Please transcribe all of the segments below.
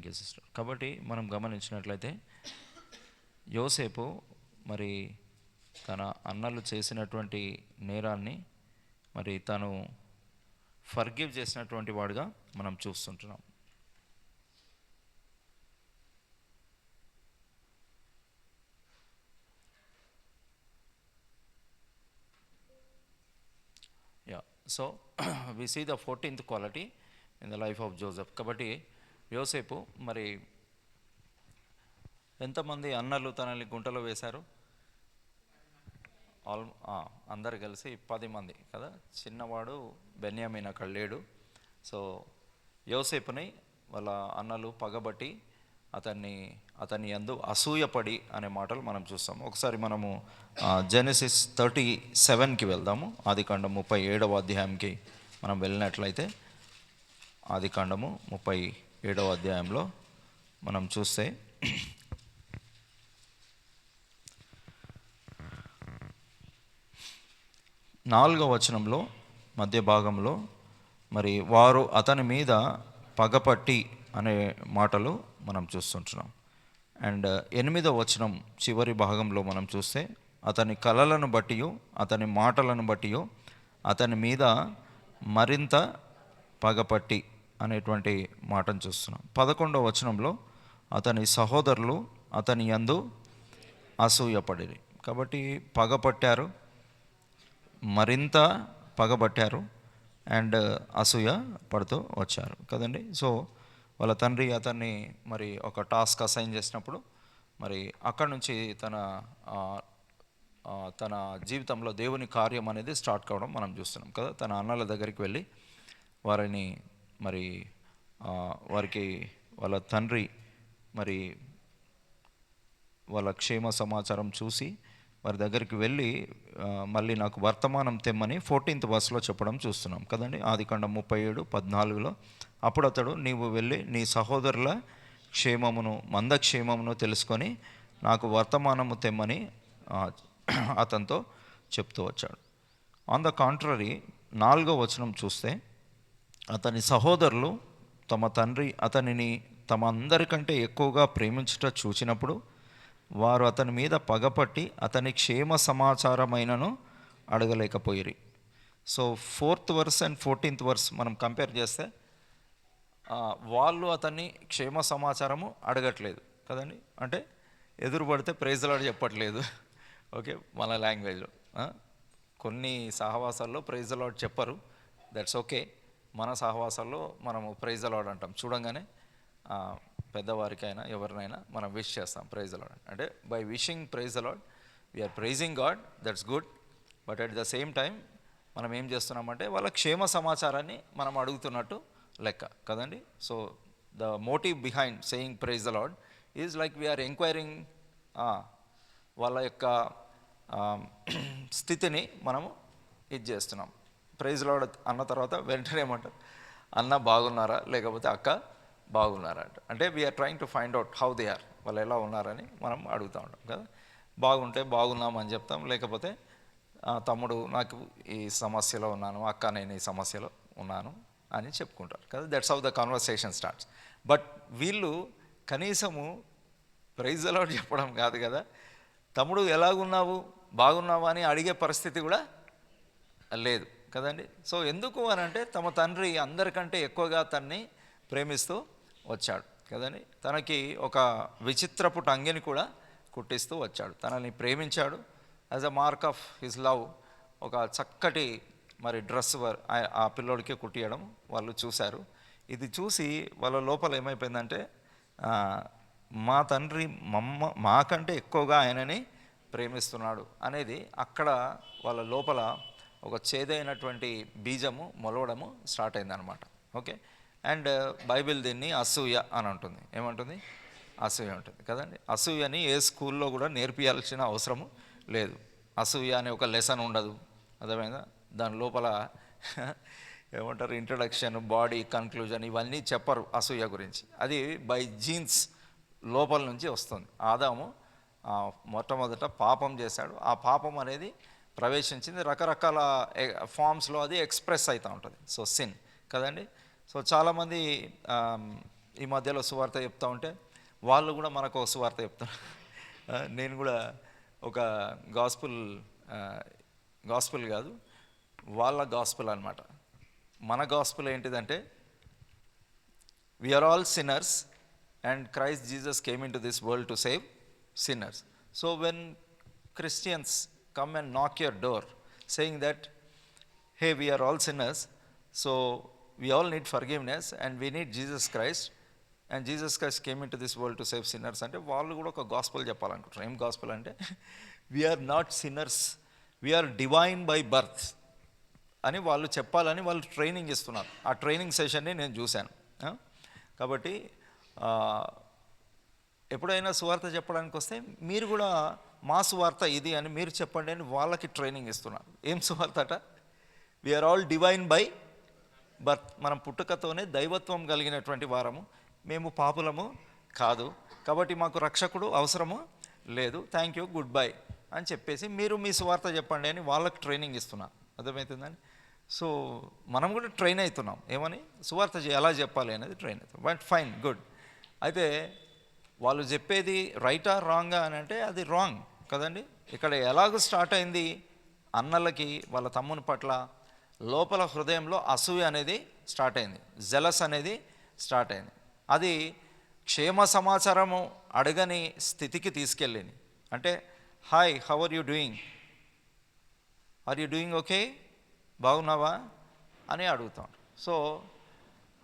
Thank you sister. కాబట్టి మనం గమనించినట్లయితే యోసేపు మరి తన అన్నలు చేసినటువంటి నేరాన్ని మరి తను ఫర్గివ్ చేసినటువంటి వాడుగా మనం చూస్తుంటున్నాం. So we see the 14th quality in the life of Joseph. కాబట్టి యోసేపు మరి ఎంతమంది అన్నలు తనని గుంటలో వేశారు? అందరు కలిసి 10 మంది కదా. చిన్నవాడు బెన్యామీన్ అక్కడ లేడు. సో యోసేపుని వాళ్ళ అన్నలు పగబట్టి అతన్ని యందు అసూయపడి అనే మాటలు మనం చూస్తాము. ఒకసారి మనము జెనసిస్ 37కి వెళ్దాము. ఆదికాండం 37వ అధ్యాయంకి మనం వెళ్ళినట్లయితే ఆదికాండము 37వ అధ్యాయంలో మనం చూస్తే 4వ వచనంలో మధ్య భాగంలో మరి వారు అతని మీద పగపట్టి అనే మాటలు మనం చూస్తుంటున్నాం. అండ్ 8వ వచనం చివరి భాగంలో మనం చూస్తే అతని కలలను బట్టి అతని మాటలను బట్టి అతని మీద మరింత పగపట్టి అనేటువంటి మాటను చూస్తున్నాం. 11వ వచనంలో అతని సహోదరులు అతని యందు అసూయపడిరి. కాబట్టి పగపట్టారు, మరింత పగబట్టారు అండ్ అసూయ పడుతూ వచ్చారు కదండి. సో వాళ్ళ తండ్రి అతన్ని మరి ఒక టాస్క్ అసైన్ చేసినప్పుడు మరి అక్కడి నుంచి తన జీవితంలో దేవుని కార్యం అనేది స్టార్ట్ కావడం మనం చూస్తున్నాం కదా. తన అన్నల దగ్గరికి వెళ్ళి వారికి వాళ్ళ తండ్రి మరి వాళ్ళ క్షేమ సమాచారం చూసి వారి దగ్గరికి వెళ్ళి మళ్ళీ నాకు వర్తమానం తెమ్మని 14th verseలో చెప్పడం చూస్తున్నాం కదండి. ఆదికాండం 37:14లో అప్పుడు అతడు నీవు వెళ్ళి నీ సహోదరుల క్షేమమును మందక్షేమమును తెలుసుకొని నాకు వర్తమానము తెమ్మని అతనితో చెప్తూ వచ్చాడు. ఆన్ ద కాంట్రరీ 4వ వచనం చూస్తే అతని సహోదరులు తమ తండ్రి అతనిని తమ అందరికంటే ఎక్కువగా ప్రేమించుట చూచినప్పుడు వారు అతని మీద పగపట్టి అతని క్షేమ సమాచారమైనను అడగలేకపోయిరి. So 4th verse and 14th verse మనం కంపేర్ చేస్తే వాళ్ళు అతన్ని క్షేమ సమాచారము అడగట్లేదు కదండి. అంటే ఎదురు పడితే ప్రైజ్ లార్డ్ చెప్పట్లేదు. ఓకే, మన లాంగ్వేజ్లో కొన్ని సహవాసాల్లో ప్రైజ్ లార్డ్ చెప్పరు, దట్స్ ఓకే. మన సహవాసాల్లో మనము ప్రైజ్ లార్డ్ అంటాం. చూడంగానే పెద్దవారికైనా ఎవరినైనా మనం విష్ చేస్తాం ప్రైజ్ లార్డ్. అంటే by wishing praise Lord we are praising God, that's good. But at the same time మనం ఏం చేస్తున్నామంటే వాళ్ళ క్షేమ సమాచారాన్ని మనం అడుగుతున్నట్టు లెక్క కదండి. So the motive behind saying praise the Lord is like we are enquiring వాళ్ళ యొక్క స్థితిని మనము ఇది చేస్తున్నాం. ప్రైజ్ లార్డ్ అన్న తర్వాత వెంటనే ఏమంటారు, అన్న బాగున్నారా లేకపోతే అక్క బాగున్నారా అంటే we are trying to find out how they are, వాళ్ళు ఎలా ఉన్నారని మనం అడుగుతూ ఉంటాం కదా. బాగుంటే బాగున్నామని చెప్తాం, లేకపోతే తమ్ముడు నాకు ఈ సమస్యలో ఉన్నాను, అక్క నేను ఈ సమస్యలో ఉన్నాను అని చెప్పుకుంటారు కదా. That's how the conversation starts. But వీళ్ళు కనీసము ప్రైజ్ ద లార్డ్ చెప్పడం కాదు కదా, తమ్ముడు ఎలాగున్నావు బాగున్నావా అని అడిగే పరిస్థితి కూడా లేదు కదండి. సో ఎందుకు అని అంటే తమ తండ్రి అందరికంటే ఎక్కువగా తన్ని ప్రేమిస్తూ వచ్చాడు కదండి. తనకి ఒక విచిత్రపు టంగిని కూడా కుట్టిస్తూ వచ్చాడు, తనని ప్రేమించాడు. As a mark of his love ఒక చక్కటి మరి డ్రెస్ ఆ పిల్లోడికి కుట్టియడం వాళ్ళు చూశారు. ఇది చూసి వాళ్ళ లోపల ఏమైపోయిందంటే మా తండ్రి మాకంటే ఎక్కువగా ఆయనని ప్రేమిస్తున్నాడు అనేది అక్కడ వాళ్ళ లోపల ఒక చేదైనటువంటి బీజము మొలవడము స్టార్ట్ అయిందనమాట. ఓకే, అండ్ బైబిల్ దీన్ని అసూయ అని అంటుంది. ఏమంటుంది? అసూయ ఉంటుంది కదండి. అసూయని ఏ స్కూల్లో కూడా నేర్పియాల్సిన అవసరము లేదు. అసూయ అనే ఒక లెసన్ ఉండదు, అర్థమైందా? దాని లోపల ఏమంటారు, ఇంట్రడక్షన్, బాడీ, కన్క్లూజన్ ఇవన్నీ చెప్పరు అసూయ గురించి. అది బై జీన్స్ లోపల నుంచి వస్తుంది. ఆదాము మొట్టమొదట పాపం చేశాడు, ఆ పాపం అనేది ప్రవేశించింది, రకరకాల ఫామ్స్లో అది ఎక్స్ప్రెస్ అవుతూ ఉంటుంది. సో సిన్ కదండి. సో చాలామంది ఈ మధ్యలో సువార్త చెప్తా ఉంటే వాళ్ళు కూడా మనకు ఒక సువార్త చెప్తారు. నేను కూడా ఒక గాస్పుల్ కాదు, వాళ్ళ గాస్పుల్ అనమాట. మన గాస్పుల్ ఏంటిదంటే we are all sinners and Christ Jesus came into this world to save sinners. So when Christians come and knock your door saying that, hey, we are all sinners, so we all need forgiveness and we need Jesus Christ, and Jesus Christ came into this world to save sinners అంటే వాళ్ళు కూడా ఒక gospel చెప్పాలనుకుంటారు. ఏం gospel అంటే we are not sinners, we are divine by birth అని వాళ్ళు చెప్పాలని వాళ్ళు ట్రైనింగ్ ఇస్తున్నారు. ఆ ట్రైనింగ్ సెషన్ని నేను చూశాను. కాబట్టి ఎప్పుడైనా సువార్త చెప్పడానికి వస్తే మీరు కూడా మా సువార్త ఇది అని మీరు చెప్పండి అని వాళ్ళకి ట్రైనింగ్ ఇస్తున్నారు. ఏం సువార్త అట? We are all divine by birth. మనం పుట్టుకతోనే దైవత్వం కలిగినటువంటి వారము, మేము పాపులము కాదు, కాబట్టి మాకు రక్షకుడు అవసరము లేదు, థ్యాంక్ యూ, గుడ్ బై అని చెప్పేసి మీరు మీ సువార్త చెప్పండి అని వాళ్ళకి ట్రైనింగ్ ఇస్తున్నారు. అర్థమవుతుందండి? సో మనం కూడా ట్రైన్ అవుతున్నాం. ఏమని? సువార్త ఎలా చెప్పాలి అనేది ట్రైన్ అవుతాం. But fine, good. అయితే వాళ్ళు చెప్పేది రైటా రాంగా అని అంటే అది రాంగ్ కదండి. ఇక్కడ ఎలాగో స్టార్ట్ అయింది, అన్నలకి వాళ్ళ తమ్ముని పట్ల లోపల హృదయంలో అసూయ అనేది స్టార్ట్ అయింది, జెలస్ అనేది స్టార్ట్ అయింది. అది క్షేమ సమాచారము అడగని స్థితికి తీసుకెళ్ళింది. అంటే hi, how are you doing, are you doing okay, బాగున్నావా అని అడుగుతాం. సో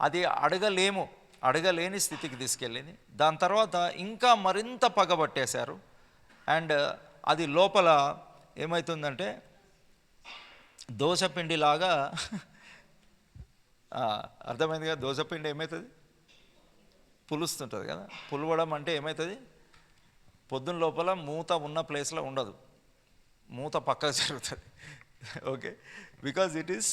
అది అడగలేని స్థితికి తీసుకెళ్ళింది. దాని తర్వాత ఇంకా మరింత పగబట్టేశారు. అండ్ అది లోపల ఏమవుతుందంటే దోసపిండిలాగా అర్థమైంది కదా. దోసపిండి ఏమవుతుంది? పులుస్తుంటుంది కదా. పులవడం అంటే ఏమవుతుంది? పొద్దున్న లోపల మూత ఉన్న ప్లేస్లో ఉండదు, మూత పక్కకు జరుగుతుంది. Okay, because it is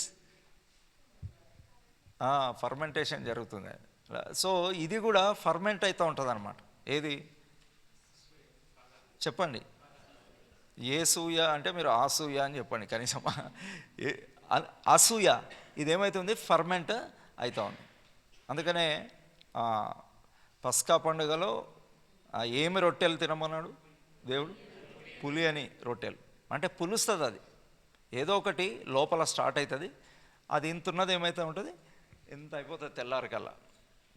fermentation జరుగుతుంది. సో ఇది కూడా ఫర్మెంట్ అవుతూ ఉంటుంది అనమాట. ఏది చెప్పండి? ఏ సూయ అంటే మీరు ఆసూయ అని చెప్పండి కనీసం. అసూయ ఇదేమవుతుంది? ఫర్మెంట్ అవుతూ ఉంది. అందుకనే పస్కా పండుగలో ఏమి రొట్టెలు తినమన్నాడు దేవుడు? పులి అని రొట్టెలు. అంటే పులుస్తుంది, అది ఏదో ఒకటి లోపల స్టార్ట్ అవుతుంది. అది ఇంతున్నది ఏమైతే ఉంటుంది, ఇంత అయిపోతుంది తెల్లారికల్లా.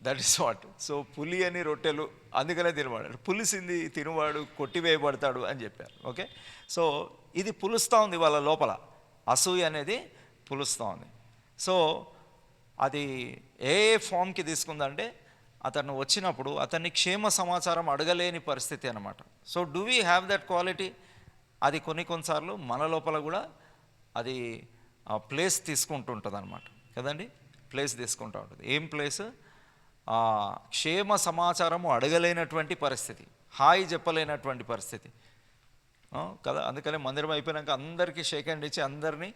That is what. సో పులి అని రొట్టెలు, అందుకనే తినవాడు. పులిసింది తినవాడు కొట్టివేయబడతాడు అని చెప్పారు. ఓకే, సో ఇది పులుస్తూ ఉంది వాళ్ళ లోపల, అసూయ అనేది పులుస్తూ ఉంది. సో అది ఏ ఫామ్కి తీసుకుందంటే అతను వచ్చినప్పుడు అతన్ని క్షేమ సమాచారం అడగలేని పరిస్థితి అనమాట. So do we have that quality? అది కొన్నిసార్లు మన లోపల కూడా అది ప్లేస్ తీసుకుంటుంటుంది అనమాట కదండి. ప్లేస్ తీసుకుంటూ ఉంటుంది. ఏం ప్లేస్? క్షేమ సమాచారము అడగలేనటువంటి పరిస్థితి, హాయ్ చెప్పలేనటువంటి పరిస్థితి కదా. అందుకనే మందిరం అయిపోయినాక అందరికీ షేక్ హ్యాండ్ ఇచ్చి అందరినీ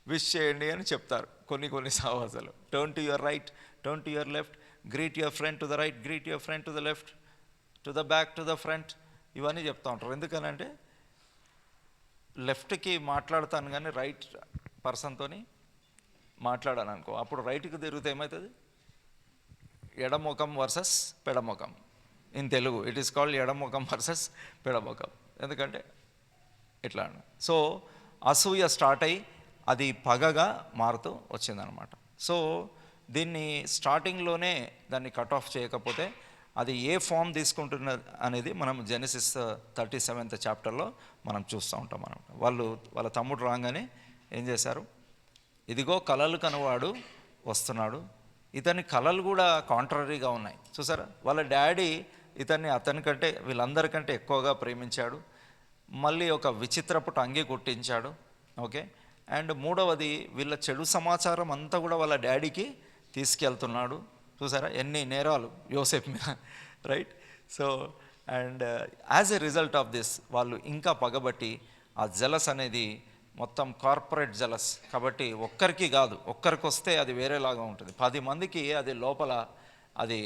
విష్ చేయండి అని చెప్తారు కొన్ని సహవాసాలు. Turn to your right, turn to your left, greet your friend to the right, greet your friend to the left, to the back, to the front, ఇవన్నీ చెప్తూ ఉంటారు. ఎందుకనంటే లెఫ్ట్కి మాట్లాడతాను కానీ రైట్ పర్సన్తో మాట్లాడాను అనుకో, అప్పుడు రైట్కి తిరిగితే ఏమవుతుంది? ఎడముఖం వర్సెస్ పెడముఖం. In Telugu it is called ఎడముఖం వర్సెస్ పెడముఖం. ఎందుకంటే ఇట్లా. సో అసూయ స్టార్ట్ అయ్యి అది పగగా మారుతూ వచ్చిందనమాట. సో దీన్ని స్టార్టింగ్లోనే దాన్ని కట్ ఆఫ్ చేయకపోతే అది ఏ ఫామ్ తీసుకుంటున్నది అనేది మనం జెనసిస్ 37th చాప్టర్లో మనం చూస్తూ ఉంటాం. మనం వాళ్ళ తమ్ముడు రాగానే ఏం చేశారు? ఇదిగో కలలు కనువాడు వస్తున్నాడు. ఇతని కళలు కూడా కాంట్రరీగా ఉన్నాయి. చూసారా? వాళ్ళ డాడీ అతనికంటే వీళ్ళందరికంటే ఎక్కువగా ప్రేమించాడు. మళ్ళీ ఒక విచిత్రపు అంగి కుట్టించాడు. ఓకే, అండ్ మూడవది వీళ్ళ చెడు సమాచారం అంతా కూడా వాళ్ళ డాడీకి తీసుకెళ్తున్నాడు. చూసారా ఎన్ని నేరాలు యోసేపు మీద, right? So and as a result of this వాళ్ళు ఇంకా పగబట్టి ఆ జలస్ అనేది మొత్తం కార్పొరేట్ జలస్ కాబట్టి ఒక్కరికి కాదు, ఒక్కరికి వస్తే అది వేరేలాగా ఉంటుంది. 10 మందికి అది లోపల అది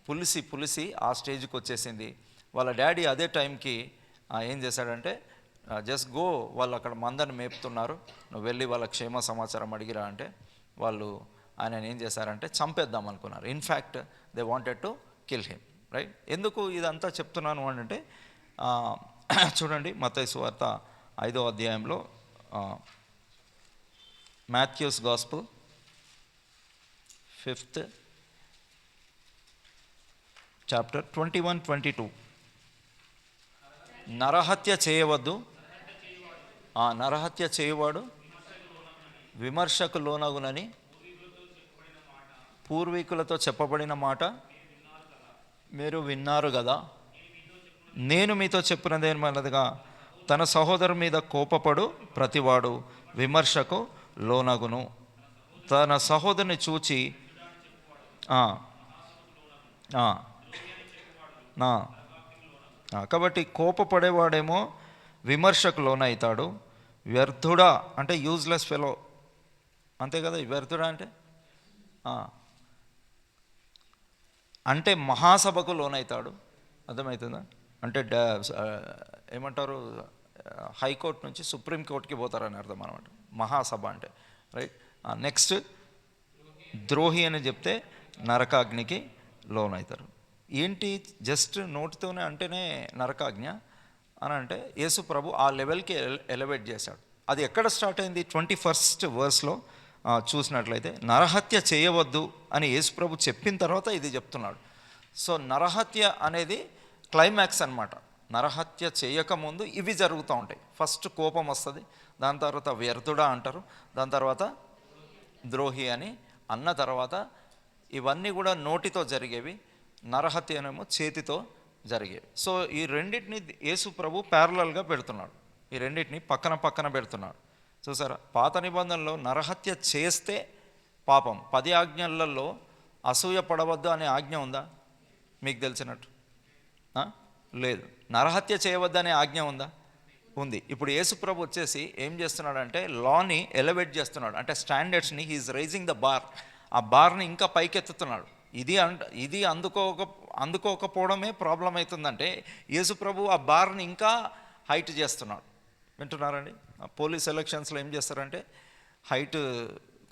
పులిసి ఆ స్టేజ్కి వచ్చేసింది. వాళ్ళ డాడీ అదే టైంకి ఏం చేశాడంటే జస్ట్ గో, వాళ్ళు అక్కడ మందని మేపుతున్నారు, నువ్వు వెళ్ళి వాళ్ళ క్షేమ సమాచారం అడిగిరా అంటే వాళ్ళు ఆయన ఏం చేశారంటే చంపేద్దాం అనుకున్నారు. In fact they wanted to kill him, right. ఎందుకు ఇదంతా చెప్తున్నాను అంటే చూడండి మత్తయి సువార్త 5వ అధ్యాయంలో, మాథ్యూస్ గాస్పుల్ 5th చాప్టర్ 21-22. నరహత్య చేయవద్దు, నరహత్య చేయవాడు విమర్శకు లోనగునని పూర్వీకులతో చెప్పబడిన మాట మీరు విన్నారు కదా. నేను మీతో చెప్పినదేమనగా తన సహోదరు మీద కోపపడు ప్రతివాడు విమర్శకు లోనగును, తన సహోదరుని చూచి కాబట్టి కోపపడేవాడేమో విమర్శకు లోనవుతాడు. వ్యర్థుడా అంటే యూజ్లెస్ ఫెలో, అంతే కదా. వ్యర్థుడా అంటే మహాసభకు లోనవుతాడు, అర్థమవుతుందా. అంటే ఏమంటారు, హైకోర్టు నుంచి సుప్రీంకోర్టుకి పోతారని అర్థం అనమాట మహాసభ అంటే, రైట్. నెక్స్ట్ ద్రోహి అని చెప్తే నరకాగ్నికి లోనవుతారు. ఏంటి జస్ట్ నోటితోనే అంటేనే నరకాజ్ఞ అని అంటే యేసు ప్రభు ఆ లెవెల్కి ఎలివేట్ చేశాడు. అది ఎక్కడ స్టార్ట్ అయింది? 21st verse చూసినట్లయితే నరహత్య చేయవద్దు అని యేసు ప్రభు చెప్పిన తర్వాత ఇది చెప్తున్నాడు. సో నరహత్య అనేది క్లైమాక్స్ అనమాట. నరహత్య చేయకముందు ఇవి జరుగుతూ ఉంటాయి. ఫస్ట్ కోపం వస్తుంది, దాని తర్వాత వ్యర్థుడా అంటారు, దాని తర్వాత ద్రోహి అని అన్న తర్వాత ఇవన్నీ కూడా నోటితో జరిగేవి, నరహత్య అనేమో చేతితో జరిగేవి. సో ఈ రెండింటిని యేసు ప్రభు ప్యారలల్గా పెడుతున్నాడు, ఈ రెండింటిని పక్కన పక్కన పెడుతున్నాడు. చూసారా, పాత నిబంధనలో నరహత్య చేస్తే పాపం. 10 ఆజ్ఞలలో అసూయ పడవద్దు అనే ఆజ్ఞ ఉందా మీకు తెలిసినట్టు? లేదు. నరహత్య చేయవద్దు అనే ఆజ్ఞ ఉందా? ఉంది. ఇప్పుడు యేసు ప్రభు వచ్చేసి ఏం చేస్తున్నాడంటే లాని ఎలివేట్ చేస్తున్నాడు, అంటే స్టాండర్డ్స్ని హీఈస్ రైజింగ్ ద బార్. ఆ బార్ని ఇంకా పైకెత్తుతున్నాడు. ఇది అందుకోకపోవడమే ప్రాబ్లం అవుతుందంటే యేసు ప్రభు ఆ బార్ని ఇంకా హైట్ చేస్తున్నాడు. వింటున్నారండి? పోలీస్ ఎలక్షన్స్లో ఏం చేస్తారంటే హైట్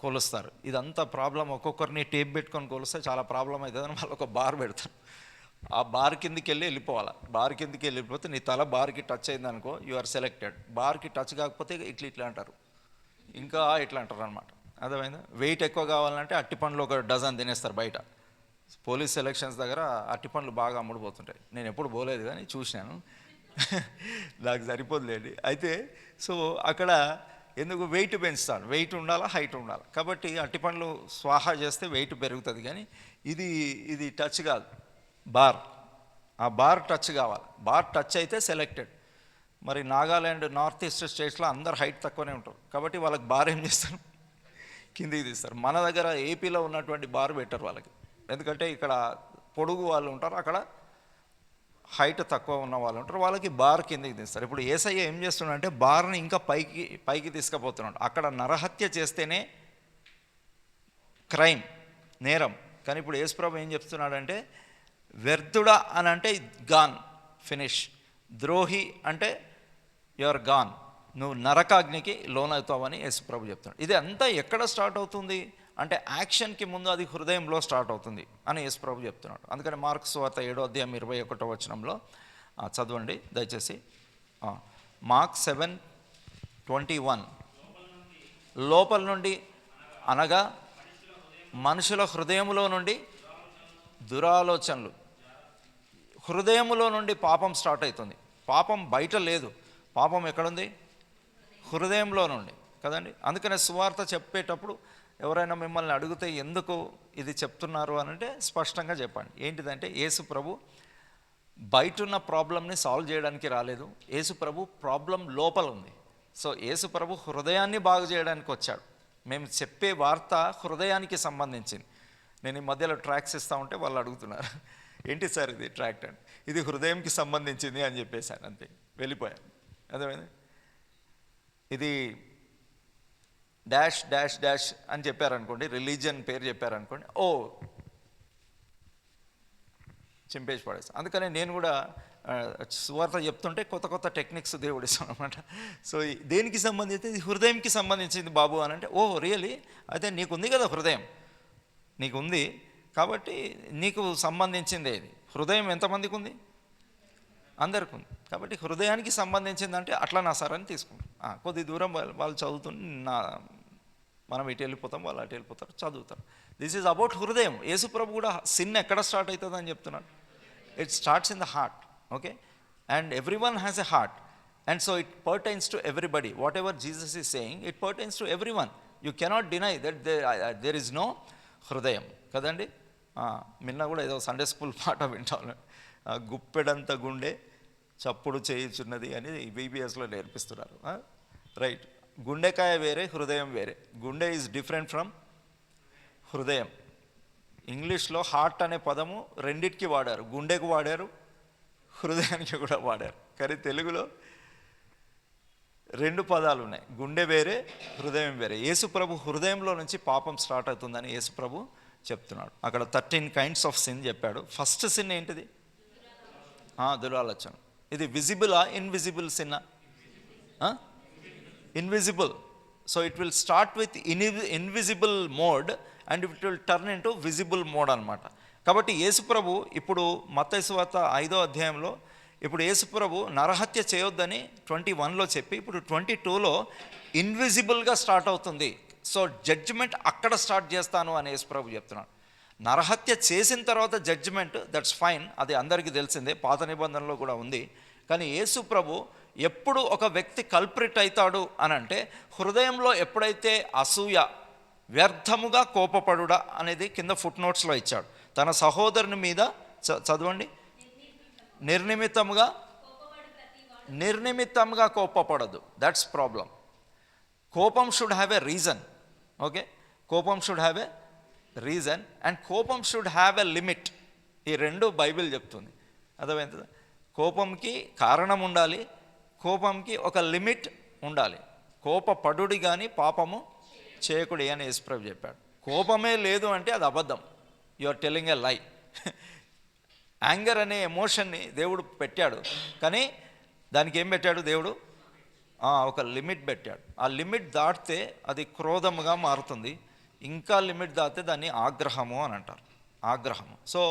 కొలుస్తారు. ఇదంతా ప్రాబ్లం. ఒక్కొక్కరిని టేప్ పెట్టుకొని కొలిస్తే చాలా ప్రాబ్లం అవుతుందని వాళ్ళు ఒక బార్ పెడతారు. ఆ బార్ కిందికి వెళ్ళిపోవాలి. బార్ కిందికి వెళ్ళిపోతే నీ తల బార్కి టచ్ అయింది అనుకో, యు ఆర్ సెలెక్టెడ్. బార్కి టచ్ కాకపోతే ఇట్లా అంటారు, ఇంకా ఇట్లా అంటారు అనమాట. అర్థమైందా? వెయిట్ ఎక్కువ కావాలంటే అట్టి పండ్లు ఒక డజన్ తినేస్తారు బయట. పోలీస్ ఎలక్షన్స్ దగ్గర అట్టి పండ్లు బాగా అమ్ముడుపోతుంటాయి. నేను ఎప్పుడు పోలేదు కానీ చూసినాను, నాకు సరిపోదులేండి. అయితే సో అక్కడ ఎందుకు వెయిట్ పెంచుతాడు, వెయిట్ ఉండాలా, హైట్ ఉండాలి. కాబట్టి అట్టి పండ్లు స్వాహా చేస్తే వెయిట్ పెరుగుతుంది, కానీ ఇది టచ్ కాదు, బార్. ఆ బార్ టచ్ కావాలి. బార్ టచ్ అయితే సెలెక్టెడ్. మరి నాగాల్యాండ్, నార్త్ ఈస్ట్ స్టేట్స్లో అందరు హైట్ తక్కువనే ఉంటారు, కాబట్టి వాళ్ళకి బార్ ఏం చేస్తారు, కిందికి తీస్తారు. మన దగ్గర ఏపీలో ఉన్నటువంటి బార్ పెట్టరు వాళ్ళకి, ఎందుకంటే ఇక్కడ పొడుగు వాళ్ళు ఉంటారు, అక్కడ హైట్ తక్కువ ఉన్న వాళ్ళు ఉంటారు, వాళ్ళకి బార్ కిందికి తీస్తారు. ఇప్పుడు యేసయ్య ఏం చేస్తున్నాడంటే బార్ని ఇంకా పైకి తీసుకుపోతున్నాడు. అక్కడ నరహత్య చేస్తేనే క్రైమ్, నేరం. కానీ ఇప్పుడు యేసుప్రభు ఏం చెప్తున్నాడంటే వ్యర్థుడా అని అంటే గాన్, ఫినిష్. ద్రోహి అంటే యువర్ గాన్, నువ్వు నరకాగ్నికి లోనవుతావని యేసుప్రభు చెప్తున్నాడు. ఇది అంతా ఎక్కడ స్టార్ట్ అవుతుంది అంటే యాక్షన్కి ముందు అది హృదయంలో స్టార్ట్ అవుతుంది అని యేసుప్రభు చెప్తున్నాడు. అందుకని మార్కు సువార్త 7వ అధ్యాయం 21వ వచనంలో చదవండి దయచేసి. మార్క్ 7:21, లోపల నుండి అనగా మనుషుల హృదయములో నుండి దురాలోచనలు, హృదయములో నుండి పాపం స్టార్ట్ అవుతుంది. పాపం బయట లేదు, పాపం ఎక్కడుంది? హృదయంలో నుండి కదండి. అందుకనే సువార్త చెప్పేటప్పుడు ఎవరైనా మిమ్మల్ని అడిగితే ఎందుకు ఇది చెప్తున్నారు అని అంటే స్పష్టంగా చెప్పండి. ఏంటిదంటే యేసు ప్రభు బయట ఉన్న ప్రాబ్లమ్ని సాల్వ్ చేయడానికి రాలేదు, యేసు ప్రభు ప్రాబ్లం లోపల ఉంది. సో యేసు ప్రభు హృదయాన్ని బాగు చేయడానికి వచ్చాడు. మేము చెప్పే వార్త హృదయానికి సంబంధించింది. నేను ఈ మధ్యలో ట్రాక్స్ ఇస్తూ ఉంటే వాళ్ళు అడుగుతున్నారు, ఏంటి సార్ ఇది ట్రాక్ట్ అని. ఇది హృదయంకి సంబంధించింది అని చెప్పేశాను, అంతే, వెళ్ళిపోయాను. అర్థమైంది? ఇది డాష్ డాష్ డాష్ అని చెప్పారనుకోండి, రిలీజియన్ పేరు చెప్పారనుకోండి, ఓ చింపేసి పడేస్తాను. అందుకనే నేను కూడా సువార్త చెప్తుంటే కొత్త కొత్త టెక్నిక్స్ దేవుడు ఇస్తాను అనమాట. సో దేనికి సంబంధించి? హృదయంకి సంబంధించింది బాబు అని అంటే, ఓ రియలీ, అయితే నీకు ఉంది కదా హృదయం, నీకు ఉంది కాబట్టి నీకు సంబంధించిందే ఇది. హృదయం ఎంతమందికి ఉంది? అందరికి ఉంది. కాబట్టి హృదయానికి సంబంధించిందంటే అట్లా నా సార్ అని తీసుకుంటాం. కొద్ది దూరం వాళ్ళు చదువుతుంటే మనం ఇటు వెళ్ళిపోతాం, వాళ్ళు అటు వెళ్ళిపోతారు, చదువుతారు. దిస్ ఈజ్ అబౌట్ హృదయం. యేసుప్రభు కూడా సిన్ ఎక్కడ స్టార్ట్ అవుతుంది అని చెప్తున్నాడు. It starts in the heart. Okay, and everyone has a heart, and so it pertains to everybody. Whatever Jesus is saying, it pertains to everyone. You cannot deny that there is no హృదయం కదండి. నిన్న కూడా ఏదో Sunday school పాట వింటాను, గుప్పెడంత గుండె చప్పుడు చేయుచున్నది అని బీబీఎస్లో నేర్పిస్తున్నారు. రైట్, గుండెకాయ వేరే, హృదయం వేరే. గుండె ఈజ్ డిఫరెంట్ ఫ్రమ్ హృదయం. ఇంగ్లీష్లో హార్ట్ అనే పదము రెండిటికి వాడారు, గుండెకు వాడారు, హృదయానికి కూడా వాడారు. కానీ తెలుగులో రెండు పదాలు ఉన్నాయి, గుండె వేరే, హృదయం వేరే. యేసుప్రభు హృదయంలో నుంచి పాపం స్టార్ట్ అవుతుందని యేసుప్రభు చెప్తున్నాడు. అక్కడ 13 కైండ్స్ ఆఫ్ సిన్ చెప్పాడు. ఫస్ట్ సిన్ ఏంటిది? దురాలోచన. ఇది విజిబులా ఇన్విజిబుల్ సిన్నా? Invisible. So it will start with invisible mode and it will turn in to visible mode అనమాట. కాబట్టి యేసుప్రభు ఇప్పుడు మత్తయి సువార్త 5వ అధ్యాయంలో ఇప్పుడు యేసుప్రభు నరహత్య చేయొద్దని 21లో చెప్పి ఇప్పుడు 22లో ఇన్విజిబుల్గా స్టార్ట్ అవుతుంది. సో జడ్జిమెంట్ అక్కడ స్టార్ట్ చేస్తాను అని యేసుప్రభు చెప్తున్నాడు. నరహత్య చేసిన తర్వాత జడ్జిమెంట్, దట్స్ ఫైన్, అది అందరికీ తెలిసిందే, పాత నిబంధనలో కూడా ఉంది. కానీ యేసుప్రభు ఎప్పుడు ఒక వ్యక్తి కల్ప్రిట్ అవుతాడు అని అంటే, హృదయంలో ఎప్పుడైతే అసూయ, వ్యర్థముగా కోపపడుడా అనేది కింద ఫుట్ నోట్స్లో ఇచ్చాడు. తన సహోదరుని మీద చదవండి, నిర్నిమిత్తంగా కోపపడదు. That's problem. కోపం should have a reason. Okay, కోపం should have a reason and కోపం షుడ్ హ్యావ్ ఎ లిమిట్. ఈ రెండు బైబిల్ చెప్తుంది. అర్థమవుతుంది? కోపంకి కారణం ఉండాలి, కోపంకి ఒక లిమిట్ ఉండాలి. కోపపడుడి కానీ పాపము చేయకుడి అని యేసుప్రభు చెప్పాడు. కోపమే లేదు అంటే అది అబద్ధం, యు ఆర్ టెల్లింగ్ ఎ లై. యాంగర్ అనే ఎమోషన్ని దేవుడు పెట్టాడు, కానీ దానికి ఏం పెట్టాడు దేవుడు? ఒక లిమిట్ పెట్టాడు. ఆ లిమిట్ దాటితే అది క్రోధముగా మారుతుంది. ఇంకా లిమిట్ దాటితే దాన్ని ఆగ్రహము అని అంటారు, ఆగ్రహము. సో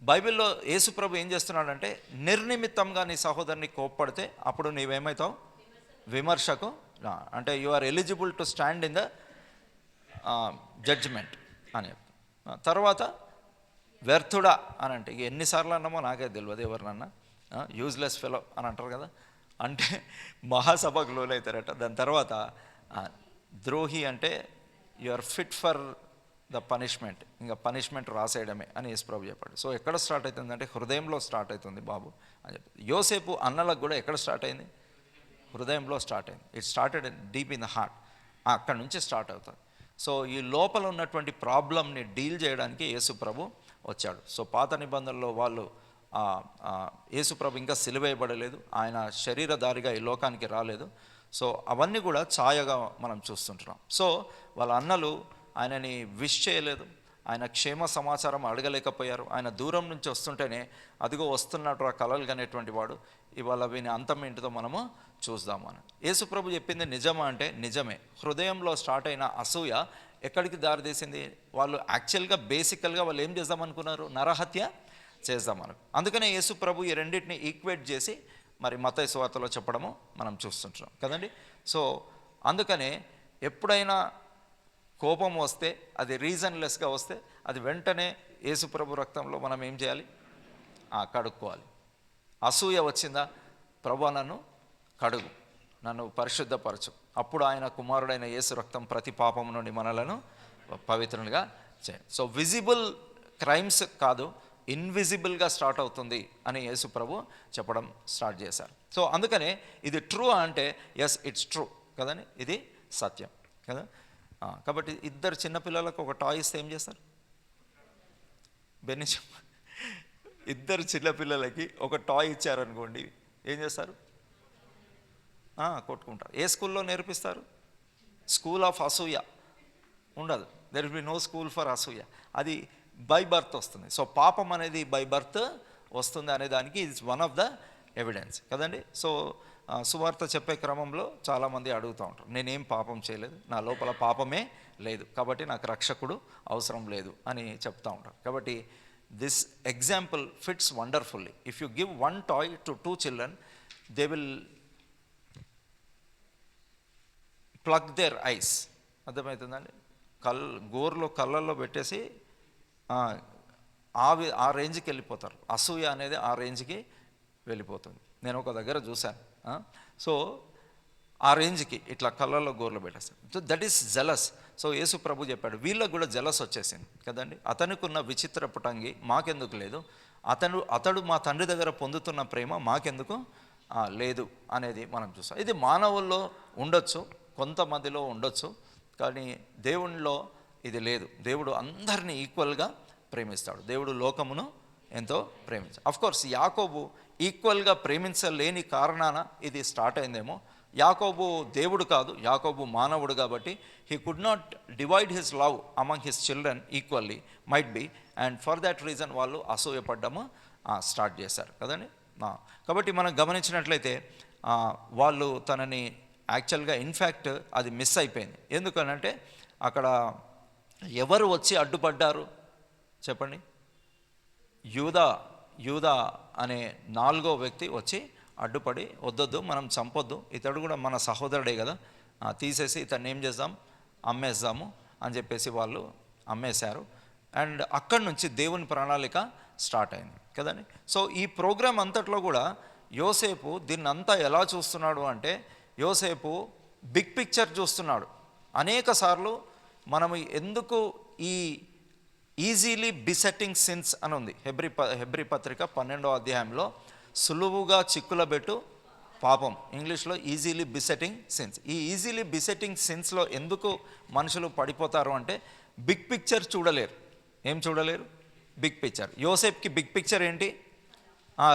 బైబిల్లో యేసుప్రభు ఏం చేస్తున్నాడంటే, నిర్నిమిత్తంగా నీ సహోదరుని కోప్పడితే అప్పుడు నీవేమవుతావు? విమర్శకు, అంటే you are eligible to stand in the judgement అని చెప్తాను. తర్వాత వ్యర్థుడా అని అంటే, ఎన్నిసార్లు అన్నామో నాకే తెలియదు, ఎవరినన్నా యూజ్లెస్ ఫెలో అని అంటారు కదా, అంటే మహాసభకు లోనవుతారట. దాని తర్వాత ద్రోహి అంటే you are fit for the punishment, ఇంకా పనిష్మెంట్ రాసేయడమే అని యేసుప్రభు చెప్పాడు. సో ఎక్కడ స్టార్ట్ అవుతుంది అంటే హృదయంలో స్టార్ట్ అవుతుంది బాబు అని చెప్పి. యోసేపు అన్నలకు కూడా ఎక్కడ స్టార్ట్ అయింది? హృదయంలో స్టార్ట్ అయింది. It started deep in the heart. అక్కడ నుంచి స్టార్ట్ అవుతుంది. సో ఈ లోపల ఉన్నటువంటి ప్రాబ్లమ్ని డీల్ చేయడానికి యేసుప్రభు వచ్చాడు. సో పాత నిబంధనలో వాళ్ళు యేసుప్రభు ఇంకా సిలువేయబడలేదు, ఆయన శరీరధారిగా ఈ లోకానికి రాలేదు. సో అవన్నీ కూడా ఛాయగా మనం చూస్తుంటున్నాం. సో వాళ్ళ అన్నలు ఆయనని విష్ చేయలేదు, ఆయన క్షేమ సమాచారం అడగలేకపోయారు. ఆయన దూరం నుంచి వస్తుంటేనే అదిగో వస్తున్నట్టు ఆ కలలు కనేటువంటి వాడు, ఇవాళ వీని అంతం ఏంటిదో మనము చూద్దాము అని. యేసుప్రభు చెప్పింది నిజమా అంటే నిజమే. హృదయంలో స్టార్ట్ అయిన అసూయ ఎక్కడికి దారితీసింది? వాళ్ళు యాక్చువల్గా బేసికల్గా వాళ్ళు ఏం చేద్దామనుకున్నారు? నరహత్య చేద్దామను. అందుకనే యేసుప్రభు ఈ రెండింటిని ఈక్వేట్ చేసి మరి మత్తయి సువార్తలో చెప్పడము మనం చూస్తుంటున్నాం కదండి. సో అందుకనే ఎప్పుడైనా కోపం వస్తే, అది రీజన్లెస్గా వస్తే, అది వెంటనే యేసుప్రభు రక్తంలో మనం ఏం చేయాలి? కడుక్కోవాలి. అసూయ వచ్చిందా? ప్రభు నన్ను కడుగు, నన్ను పరిశుద్ధపరచు. అప్పుడు ఆయన కుమారుడైన యేసు రక్తం ప్రతి పాపం నుండి మనలను పవిత్రులుగా చేయండి. సో విజిబుల్ క్రైమ్స్ కాదు, ఇన్విజిబుల్గా స్టార్ట్ అవుతుంది అని యేసు ప్రభు చెప్పడం స్టార్ట్ చేశారు. సో అందుకనే ఇది ట్రూ అంటే ఎస్, ఇట్స్ ట్రూ కదండి, ఇది సత్యం కదా. కాబట్టి ఇద్దరు చిన్నపిల్లలకు ఒక టాయ్ ఇస్తే ఏం చేస్తారు? బెన్ని ఇద్దరు చిన్నపిల్లలకి ఒక టాయ్ ఇచ్చారనుకోండి, ఏం చేస్తారు? కొట్టుకుంటారు. ఏ స్కూల్లో నేర్పిస్తారు? స్కూల్ ఆఫ్ అసూయ ఉండదు. There will be no school for అసూయ. అది బై బర్త్ వస్తుంది. సో పాపం అనేది బై బర్త్ వస్తుంది అనే దానికి it's one of the evidence కదండి. సో సువార్త చెప్పే క్రమంలో చాలామంది అడుగుతూ ఉంటారు, నేనేం పాపం చేయలేదు, నా లోపల పాపమే లేదు, కాబట్టి నాకు రక్షకుడు అవసరం లేదు అని చెప్తూ ఉంటారు. కాబట్టి this example fits wonderfully. If you give one toy to 2 children, they will plug there ice. అర్థమవుతుందండి? గోరులో కళ్ళల్లో పెట్టేసి ఆ రేంజ్కి వెళ్ళిపోతారు. అసూయ అనేది ఆ రేంజ్కి వెళ్ళిపోతుంది. నేను ఒక దగ్గర చూశాను. సో ఆ రేంజ్కి ఇట్లా కళ్ళల్లో గోర్లు పెట్టేస్తాడు. So that is jealous. So Yesu ప్రభు చెప్పాడు, వీళ్ళకు కూడా జలస్ వచ్చేసింది కదండి. అతనికి ఉన్న విచిత్రపు టంగి మాకెందుకు లేదు, అతడు మా తండ్రి దగ్గర పొందుతున్న ప్రేమ మాకెందుకు లేదు అనేది మనం చూస్తాం. ఇది మానవుల్లో ఉండొచ్చు, కొంతమందిలో ఉండొచ్చు, కానీ దేవునిలో ఇది లేదు. దేవుడు అందరినీ ఈక్వల్గా ప్రేమిస్తాడు. దేవుడు లోకమును ఎంతో ప్రేమించాడు. అఫ్కోర్స్ యాకోబు ఈక్వల్గా ప్రేమించలేని కారణాన ఇది స్టార్ట్ అయిందేమో. యాకోబు దేవుడు కాదు, యాకోబు మానవుడు, కాబట్టి he could not divide his love among his children equally, might be, and for that reason వాళ్ళు అసూయపడ్డము స్టార్ట్ చేశారు కదండి. కాబట్టి మనం గమనించినట్లయితే వాళ్ళు తనని యాక్చువల్గా ఇన్ఫ్యాక్ట్ అది మిస్ అయిపోయింది. ఎందుకనంటే అక్కడ ఎవరు వచ్చి అడ్డుపడ్డారు చెప్పండి? యూదా అనే 4వ వ్యక్తి వచ్చి అడ్డుపడి, వద్దొద్దు మనం చంపొద్దు, ఇతడు కూడా మన సహోదరుడే కదా, తీసేసి ఇతన్ని ఏం చేద్దాం, అమ్మేద్దాము అని చెప్పేసి వాళ్ళు అమ్మేశారు. అండ్ అక్కడి నుంచి దేవుని ప్రణాళిక స్టార్ట్ అయింది కదండి. సో ఈ ప్రోగ్రాం అంతట్లో కూడా యోసేపు దీన్ని అంతా ఎలా చూస్తున్నాడు అంటే, యోసేపు బిగ్ పిక్చర్ చూస్తున్నాడు. అనేక సార్లు మనము ఎందుకు ఈ ఈజీలీ బిసెట్టింగ్ సిన్స్ అని ఉంది హెబ్రీ పత్రిక 12వ అధ్యాయంలో, సులువుగా చిక్కులబెట్టు పాపం, ఇంగ్లీష్లో ఈజీలీ బిసెట్టింగ్ సిన్స్. ఈ ఈజీలీ బిసెట్టింగ్ సిన్స్లో ఎందుకు మనుషులు పడిపోతారు అంటే, బిగ్ పిక్చర్ చూడలేరు. ఏం చూడలేరు? Big picture. యోసేపుకి బిగ్ పిక్చర్ ఏంటి?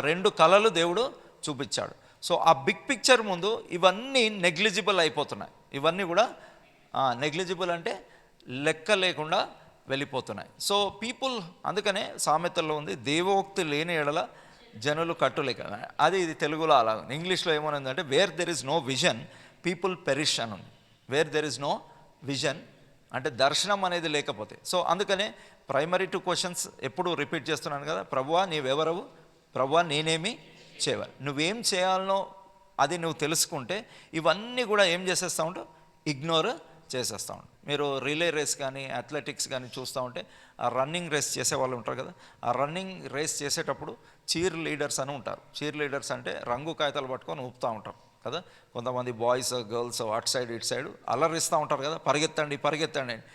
2 కళలు దేవుడు చూపించాడు. సో ఆ బిగ్ పిక్చర్ ముందు ఇవన్నీ నెగ్లిజిబుల్ అయిపోతున్నాయి. ఇవన్నీ కూడా నెగ్లిజిబుల్ అంటే లెక్క లేకుండా వెళ్ళిపోతున్నాయి. సో పీపుల్, అందుకనే సామెతల్లో ఉంది, దేవోక్తి లేని ఎడల జనులు కట్టులేక. అది ఇది తెలుగులో అలా ఉంది. ఇంగ్లీష్లో ఏమనుందంటే, where there is no vision people perish అని ఉంది. Where there is no vision అంటే దర్శనం అనేది లేకపోతే. సో అందుకనే ప్రైమరీ 2 క్వశ్చన్స్ ఎప్పుడు రిపీట్ చేస్తున్నాను కదా, ప్రభువా నీవెవరవు, ప్రభువా నేనేమి చేయాలి. నువ్వేం చేయాలనో అది నువ్వు తెలుసుకుంటే ఇవన్నీ కూడా ఏం చేసేస్తూ ఉంటావు, ఇగ్నోర్ చేసేస్తూ ఉంటాం. మీరు రిలే రేస్ కానీ అథ్లెటిక్స్ కానీ చూస్తూ ఉంటే, ఆ రన్నింగ్ రేస్ చేసే వాళ్ళు ఉంటారు కదా, ఆ రన్నింగ్ రేస్ చేసేటప్పుడు చీర్ లీడర్స్ అని ఉంటారు. చీర్ లీడర్స్ అంటే రంగు కాగితాలు పట్టుకొని ఊపుతూ ఉంటారు కదా. కొంతమంది బాయ్స్ గర్ల్స్ అటు సైడ్ ఇటు సైడ్ అలరిస్తూ ఉంటారు కదా, పరిగెత్తండి పరిగెత్తండి అని.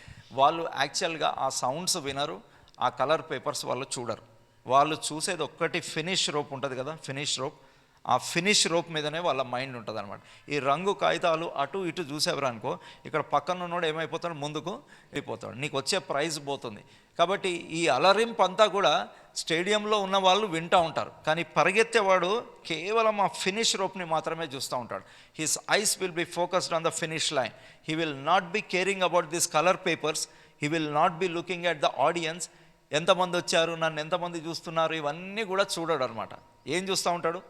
వాళ్ళు యాక్చువల్గా ఆ సౌండ్స్ వినరు, ఆ కలర్ పేపర్స్ వాళ్ళు చూడరు. వాళ్ళు చూసేది ఒక్కటి ఫినిష్ రోప్ ఉంటుంది కదా, ఫినిష్ రోప్. ఆ ఫినిష్ రోప్ మీదనే వాళ్ళ మైండ్ ఉంటుంది అనమాట. ఈ రంగు కాగితాలు అటు ఇటు చూసేవారు అనుకో, ఇక్కడ పక్కన ఉన్నోడు ఏమైపోతాడు, ముందుకు వెళ్ళిపోతాడు, నీకు వచ్చే ప్రైజ్ పోతుంది. కాబట్టి ఈ అలరింపు అంతా కూడా స్టేడియంలో ఉన్న వాళ్ళు వింటూ ఉంటారు, కానీ పరిగెత్తేవాడు కేవలం ఆ ఫినిష్ రోప్ని మాత్రమే చూస్తూ ఉంటాడు. His eyes will be focused on the finish line. He will not be caring about this colour papers. He will not be looking at the audience. ఎంతమంది వచ్చారు, నన్ను ఎంతమంది చూస్తున్నారు, ఇవన్నీ కూడా చూడడు అనమాట. ఏం చూస్తూ ఉంటాడు,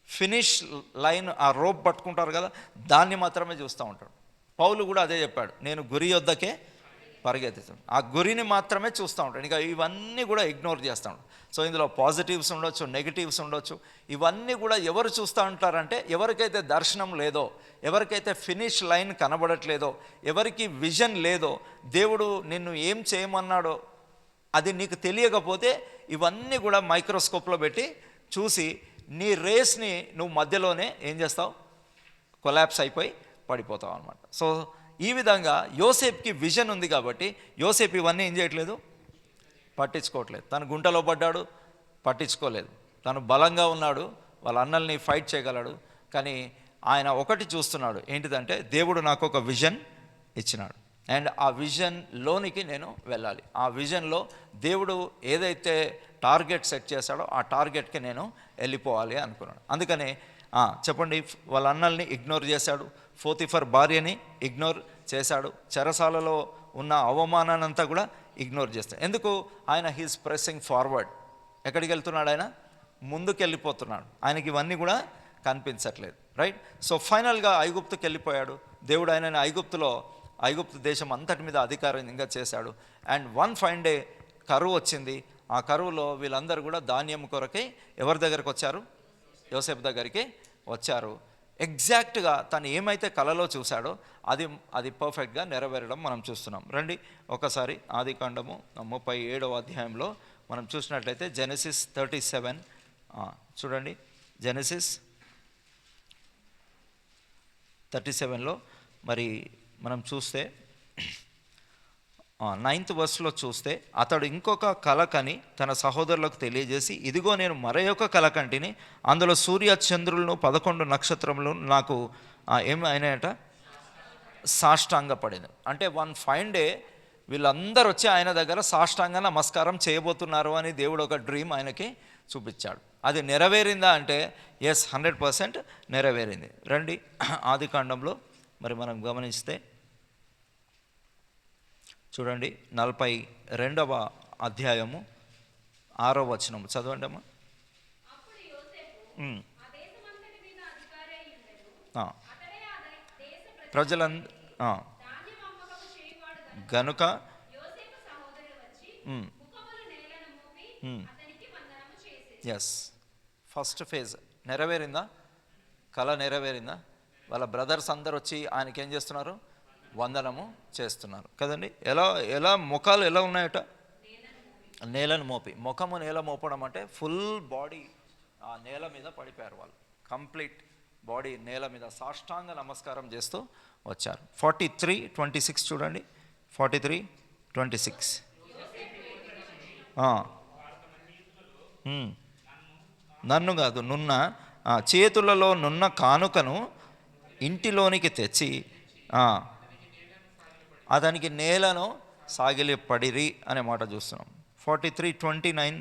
ఫినిష్ లైన్, ఆ రోప్ పట్టుకుంటారు కదా, దాన్ని మాత్రమే చూస్తూ ఉంటాడు. పౌలు కూడా అదే చెప్పాడు, నేను గురి వద్దకే పరిగెత్తుతాను. ఆ గురిని మాత్రమే చూస్తూ ఉంటాడు, ఇంకా ఇవన్నీ కూడా ఇగ్నోర్ చేస్తూ ఉంటాడు. సో ఇందులో పాజిటివ్స్ ఉండొచ్చు, నెగిటివ్స్ ఉండొచ్చు. ఇవన్నీ కూడా ఎవరు చూస్తూ ఉంటారంటే, ఎవరికైతే దర్శనం లేదో, ఎవరికైతే ఫినిష్ లైన్ కనబడట్లేదో, ఎవరికి విజన్ లేదో, దేవుడు నిన్ను ఏం చేయమన్నాడో అది నీకు తెలియకపోతే ఇవన్నీ కూడా మైక్రోస్కోప్లో పెట్టి చూసి నీ రేస్ని నువ్వు మధ్యలోనే ఏం చేస్తావు, కొలాప్స్ అయిపోయి పడిపోతావు అనమాట. సో ఈ విధంగా యోసేపుకి విజన్ ఉంది కాబట్టి యోసేపు ఇవన్నీ ఏం చేయట్లేదు, పట్టించుకోవట్లేదు. తను గుంటలో పడ్డాడు, పట్టించుకోలేదు. తను బలంగా ఉన్నాడు, వాళ్ళ అన్నల్ని ఫైట్ చేయగలడు, కానీ ఆయన ఒకటి చూస్తున్నాడు, ఏంటిదంటే దేవుడు నాకు ఒక విజన్ ఇచ్చినాడు, అండ్ ఆ విజన్లోనికి నేను వెళ్ళాలి. ఆ విజన్లో దేవుడు ఏదైతే టార్గెట్ సెట్ చేశాడో ఆ టార్గెట్కి నేను వెళ్ళిపోవాలి అనుకున్నాడు. అందుకని చెప్పండి, వాళ్ళ అన్నల్ని ఇగ్నోర్ చేశాడు, పోతిఫర్ భార్యని ఇగ్నోర్ చేశాడు, చెరసాలలో ఉన్న అవమానాన్నంతా కూడా ఇగ్నోర్ చేస్తాడు. ఎందుకు? ఆయన హీస్ ప్రెస్సింగ్ ఫార్వర్డ్. ఎక్కడికి వెళ్తున్నాడు? ఆయన ముందుకు వెళ్ళిపోతున్నాడు. ఆయనకి ఇవన్నీ కూడా కనిపించట్లేదు. రైట్. సో ఫైనల్గా ఐగుప్తుకి వెళ్ళిపోయాడు. దేవుడు ఆయనని ఐగుప్తు దేశం అంతటి మీద అధికారంగా చేశాడు. అండ్ వన్ ఫైన్ డే కరువు వచ్చింది. ఆ కరువులో వీళ్ళందరూ కూడా ధాన్యం కొరకై ఎవరి దగ్గరికి వచ్చారు? యోసేపు దగ్గరికి వచ్చారు. ఎగ్జాక్ట్గా తను ఏమైతే కలలో చూశాడో అది పర్ఫెక్ట్గా నెరవేరడం మనం చూస్తున్నాం. రండి ఒకసారి ఆదికాండము 37వ అధ్యాయంలో మనం చూసినట్లయితే జెనసిస్ 37 చూడండి. జెనసిస్ 37లో మరి మనం చూస్తే 9th వర్స్లో చూస్తే, అతడు ఇంకొక కల కని తన సహోదరులకు తెలియజేసి, ఇదిగో నేను మరొక కల కంటిని, అందులో సూర్య చంద్రులను 11 నక్షత్రములు నాకు ఏమైనాయట? సాష్టాంగపడింది. అంటే వన్ ఫైన్ డే వీళ్ళందరూ వచ్చి ఆయన దగ్గర సాష్టాంగ నమస్కారం చేయబోతున్నారు అని దేవుడు ఒక డ్రీమ్ ఆయనకి చూపించాడు. అది నెరవేరిందా అంటే ఎస్, 100% నెరవేరింది. రండి ఆదికాండంలో మరి మనం గమనిస్తే చూడండి 42వ అధ్యాయము 6వ వచనము చదవండి అమ్మా. గనుక ఎస్, ఫస్ట్ ఫేజ్ నెరవేరిందా? కళ నెరవేరిందా? వాళ్ళ బ్రదర్స్ అందరు వచ్చి ఆయనకి ఏం చేస్తున్నారు? వందనము చేస్తున్నారు కదండి. ఎలా ముఖాలు ఎలా ఉన్నాయట? నేలను మోపి. ముఖము నేల మోపడం అంటే ఫుల్ బాడీ ఆ నేల మీద పడిపోయారు వాళ్ళు. కంప్లీట్ బాడీ నేల మీద సాష్టాంగ నమస్కారం చేస్తూ వచ్చారు. 43:26 చూడండి. 43:26 నన్ను కాదు, నున్న చేతులలో నున్న కానుకను ఇంటిలోనికి తెచ్చి అతనికి నేలను సాగిలిపడిరి అనే మాట చూస్తున్నాం. 43:29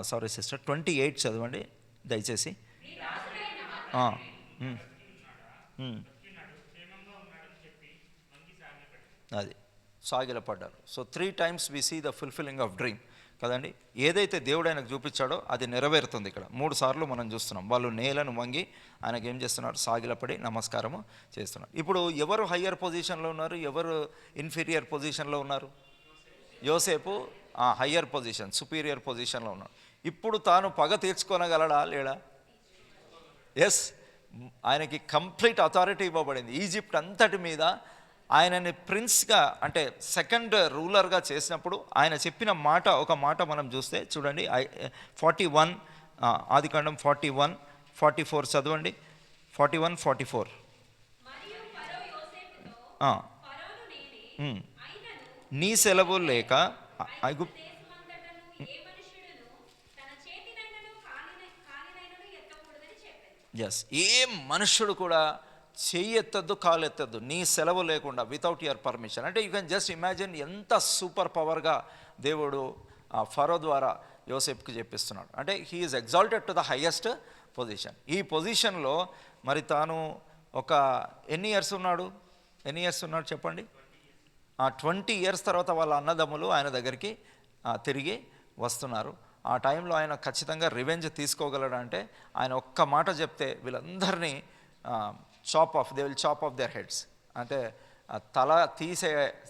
సారీ సిస్టర్, 28 చదవండి దయచేసి. అది సాగిలపడ్డారు. So 3 times we see the fulfilling of dream కదండి. ఏదైతే దేవుడు ఆయనకు చూపించాడో అది నెరవేరుతుంది. ఇక్కడ 3 సార్లు మనం చూస్తున్నాం. వాళ్ళు నేలను వంగి ఆయనకు ఏం చేస్తున్నారు? సాగిలపడి నమస్కారము చేస్తున్నారు. ఇప్పుడు ఎవరు హయ్యర్ పొజిషన్లో ఉన్నారు, ఎవరు ఇన్ఫీరియర్ పొజిషన్లో ఉన్నారు? యోసేపు హయ్యర్ పొజిషన్, సుపీరియర్ పొజిషన్లో ఉన్నాడు. ఇప్పుడు తాను పగ తీర్చుకోనగలడా లేడా? ఎస్, ఆయనకి కంప్లీట్ అథారిటీ ఇవ్వబడింది. ఈజిప్ట్ అంతటి మీద ఆయనని ప్రిన్స్గా అంటే సెకండ్ రూలర్గా చేసినప్పుడు ఆయన చెప్పిన మాట, ఒక మాట మనం చూస్తే చూడండి. 41 ఆదికాండం 41:44 చదవండి. 41:44 నీ సెలవు లేక ఎస్, ఏ మనుష్యుడు కూడా చెయ్యి ఎత్తద్దు, కాలు ఎత్తద్దు నీ సెలవు లేకుండా, వితౌట్ యువర్ పర్మిషన్. అంటే యూ కెన్ జస్ట్ ఇమాజిన్ ఎంత సూపర్ పవర్గా దేవుడు ఫరో ద్వారా యోసేపుకి చెప్పిస్తున్నాడు. అంటే he is exalted to the highest position. ఈ పొజిషన్లో మరి తాను ఒక ఎన్ని ఇయర్స్ ఉన్నాడు చెప్పండి? 20 years తర్వాత వాళ్ళ అన్నదమ్ములు ఆయన దగ్గరికి తిరిగి వస్తున్నారు. ఆ టైంలో ఆయన ఖచ్చితంగా రివెంజ్ తీసుకోగలడంటే ఆయన ఒక్క మాట చెప్తే వీళ్ళందరినీ they will chop off their heads, అంటే తల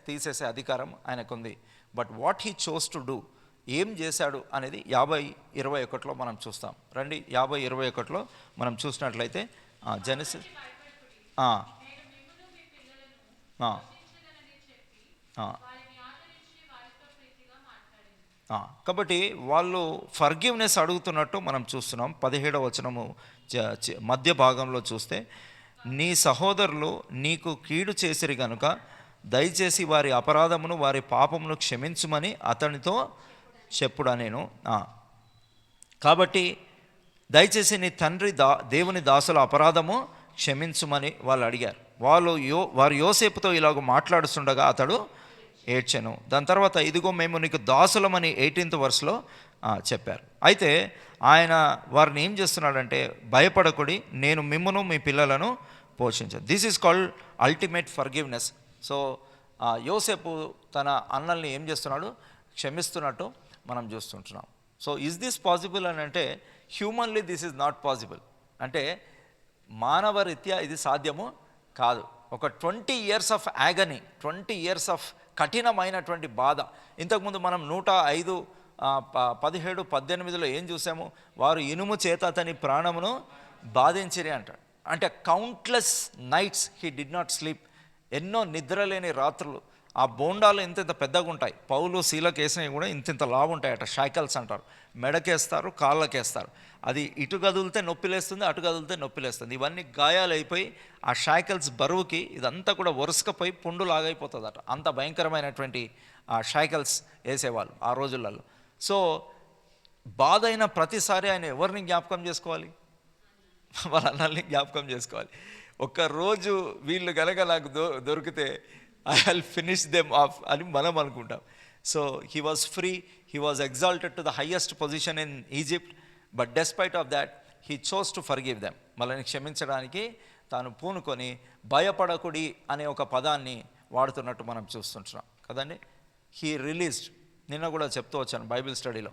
తీసేసే అధికారం ఆయనకుంది. But what he chose to do, ఏం చేశాడు అనేది 50:21 మనం చూస్తాం. రండి 50:21 మనం చూసినట్లయితే జెనసిస్ కాబట్టి వాళ్ళు ఫర్గివ్నెస్ అడుగుతున్నట్టు మనం చూస్తున్నాం. 17వ వచనము మధ్య భాగంలో చూస్తే, నీ సహోదరులు నీకు కీడు చేసిరి గనుక దయచేసి వారి అపరాధమును వారి పాపమును క్షమించుమని అతనితో చెప్పుడా నేను. కాబట్టి దయచేసి నీ తండ్రి దేవుని దాసుల అపరాధము క్షమించుమని వాళ్ళు అడిగారు. వారు యోసేపుతో ఇలాగ మాట్లాడుతుండగా అతడు ఏడ్చెను. దాని తర్వాత ఇదిగో మేము నీకు దాసులమని 18th verseలో చెప్పారు. అయితే ఆయన వారిని ఏం చేస్తున్నాడంటే, భయపడకుడి, నేను మిమ్మును మీ పిల్లలను పోషించాను. This is called ultimate forgiveness. So Yosepu తన అన్నల్ని ఏం చేస్తున్నాడు, క్షమిస్తున్నట్టు మనం చూస్తుంటున్నాం. సో ఇస్ దిస్ పాసిబుల్ అని అంటే humanly this is not possible. అంటే మానవరీత్యా ఇది సాధ్యము కాదు. ఒక 20 years of agony, 20 years of కఠినమైనటువంటి బాధ. ఇంతకుముందు మనం 105, 17, 18లో ఏం చూసాము, వారు ఇనుము చేత అతని ప్రాణమును బాధించిరి అంటాడు. అంటే countless nights he did not sleep. ఎన్నో నిద్రలేని రాత్రులు. ఆ బోండాలు ఇంత పెద్దగా ఉంటాయి, పౌలు శీలకు వేసినవి కూడా ఇంత లావు ఉంటాయట, షైకల్స్ అంటారు. మెడకేస్తారు, కాళ్ళకేస్తారు. అది ఇటు కదిలితే నొప్పిలేస్తుంది, అటు కదిలితే నొప్పిలేస్తుంది. ఇవన్నీ గాయాలు అయిపోయి ఆ షైకల్స్ బరువుకి ఇదంతా కూడా వరుసకపోయి పుండులాగైపోతుందట. అంత భయంకరమైనటువంటి ఆ షైకల్స్ వేసేవాళ్ళు ఆ రోజులలో. సో బాధ అయిన ప్రతిసారి ఆయన ఎవరిని జ్ఞాపకం చేసుకోవాలి, వాళ్ళ అన్నల్ని జ్ఞాపకం చేసుకోవాలి. ఒక్కరోజు వీళ్ళు కనుక నాకు దొరికితే I will finish them of అని మనం అనుకుంటాం. So he was free, he was exalted to the highest position in Egypt, but despite of that he chose to forgive them. వాళ్ళని క్షమించడానికి తాను పూనుకొని భయపడకుడి అనే ఒక పదాన్ని వాడుతున్నట్టు మనం చూస్తుంటున్నాం కదండి. He released. నిన్న కూడా చెప్తూ వచ్చాను బైబిల్ స్టడీలో,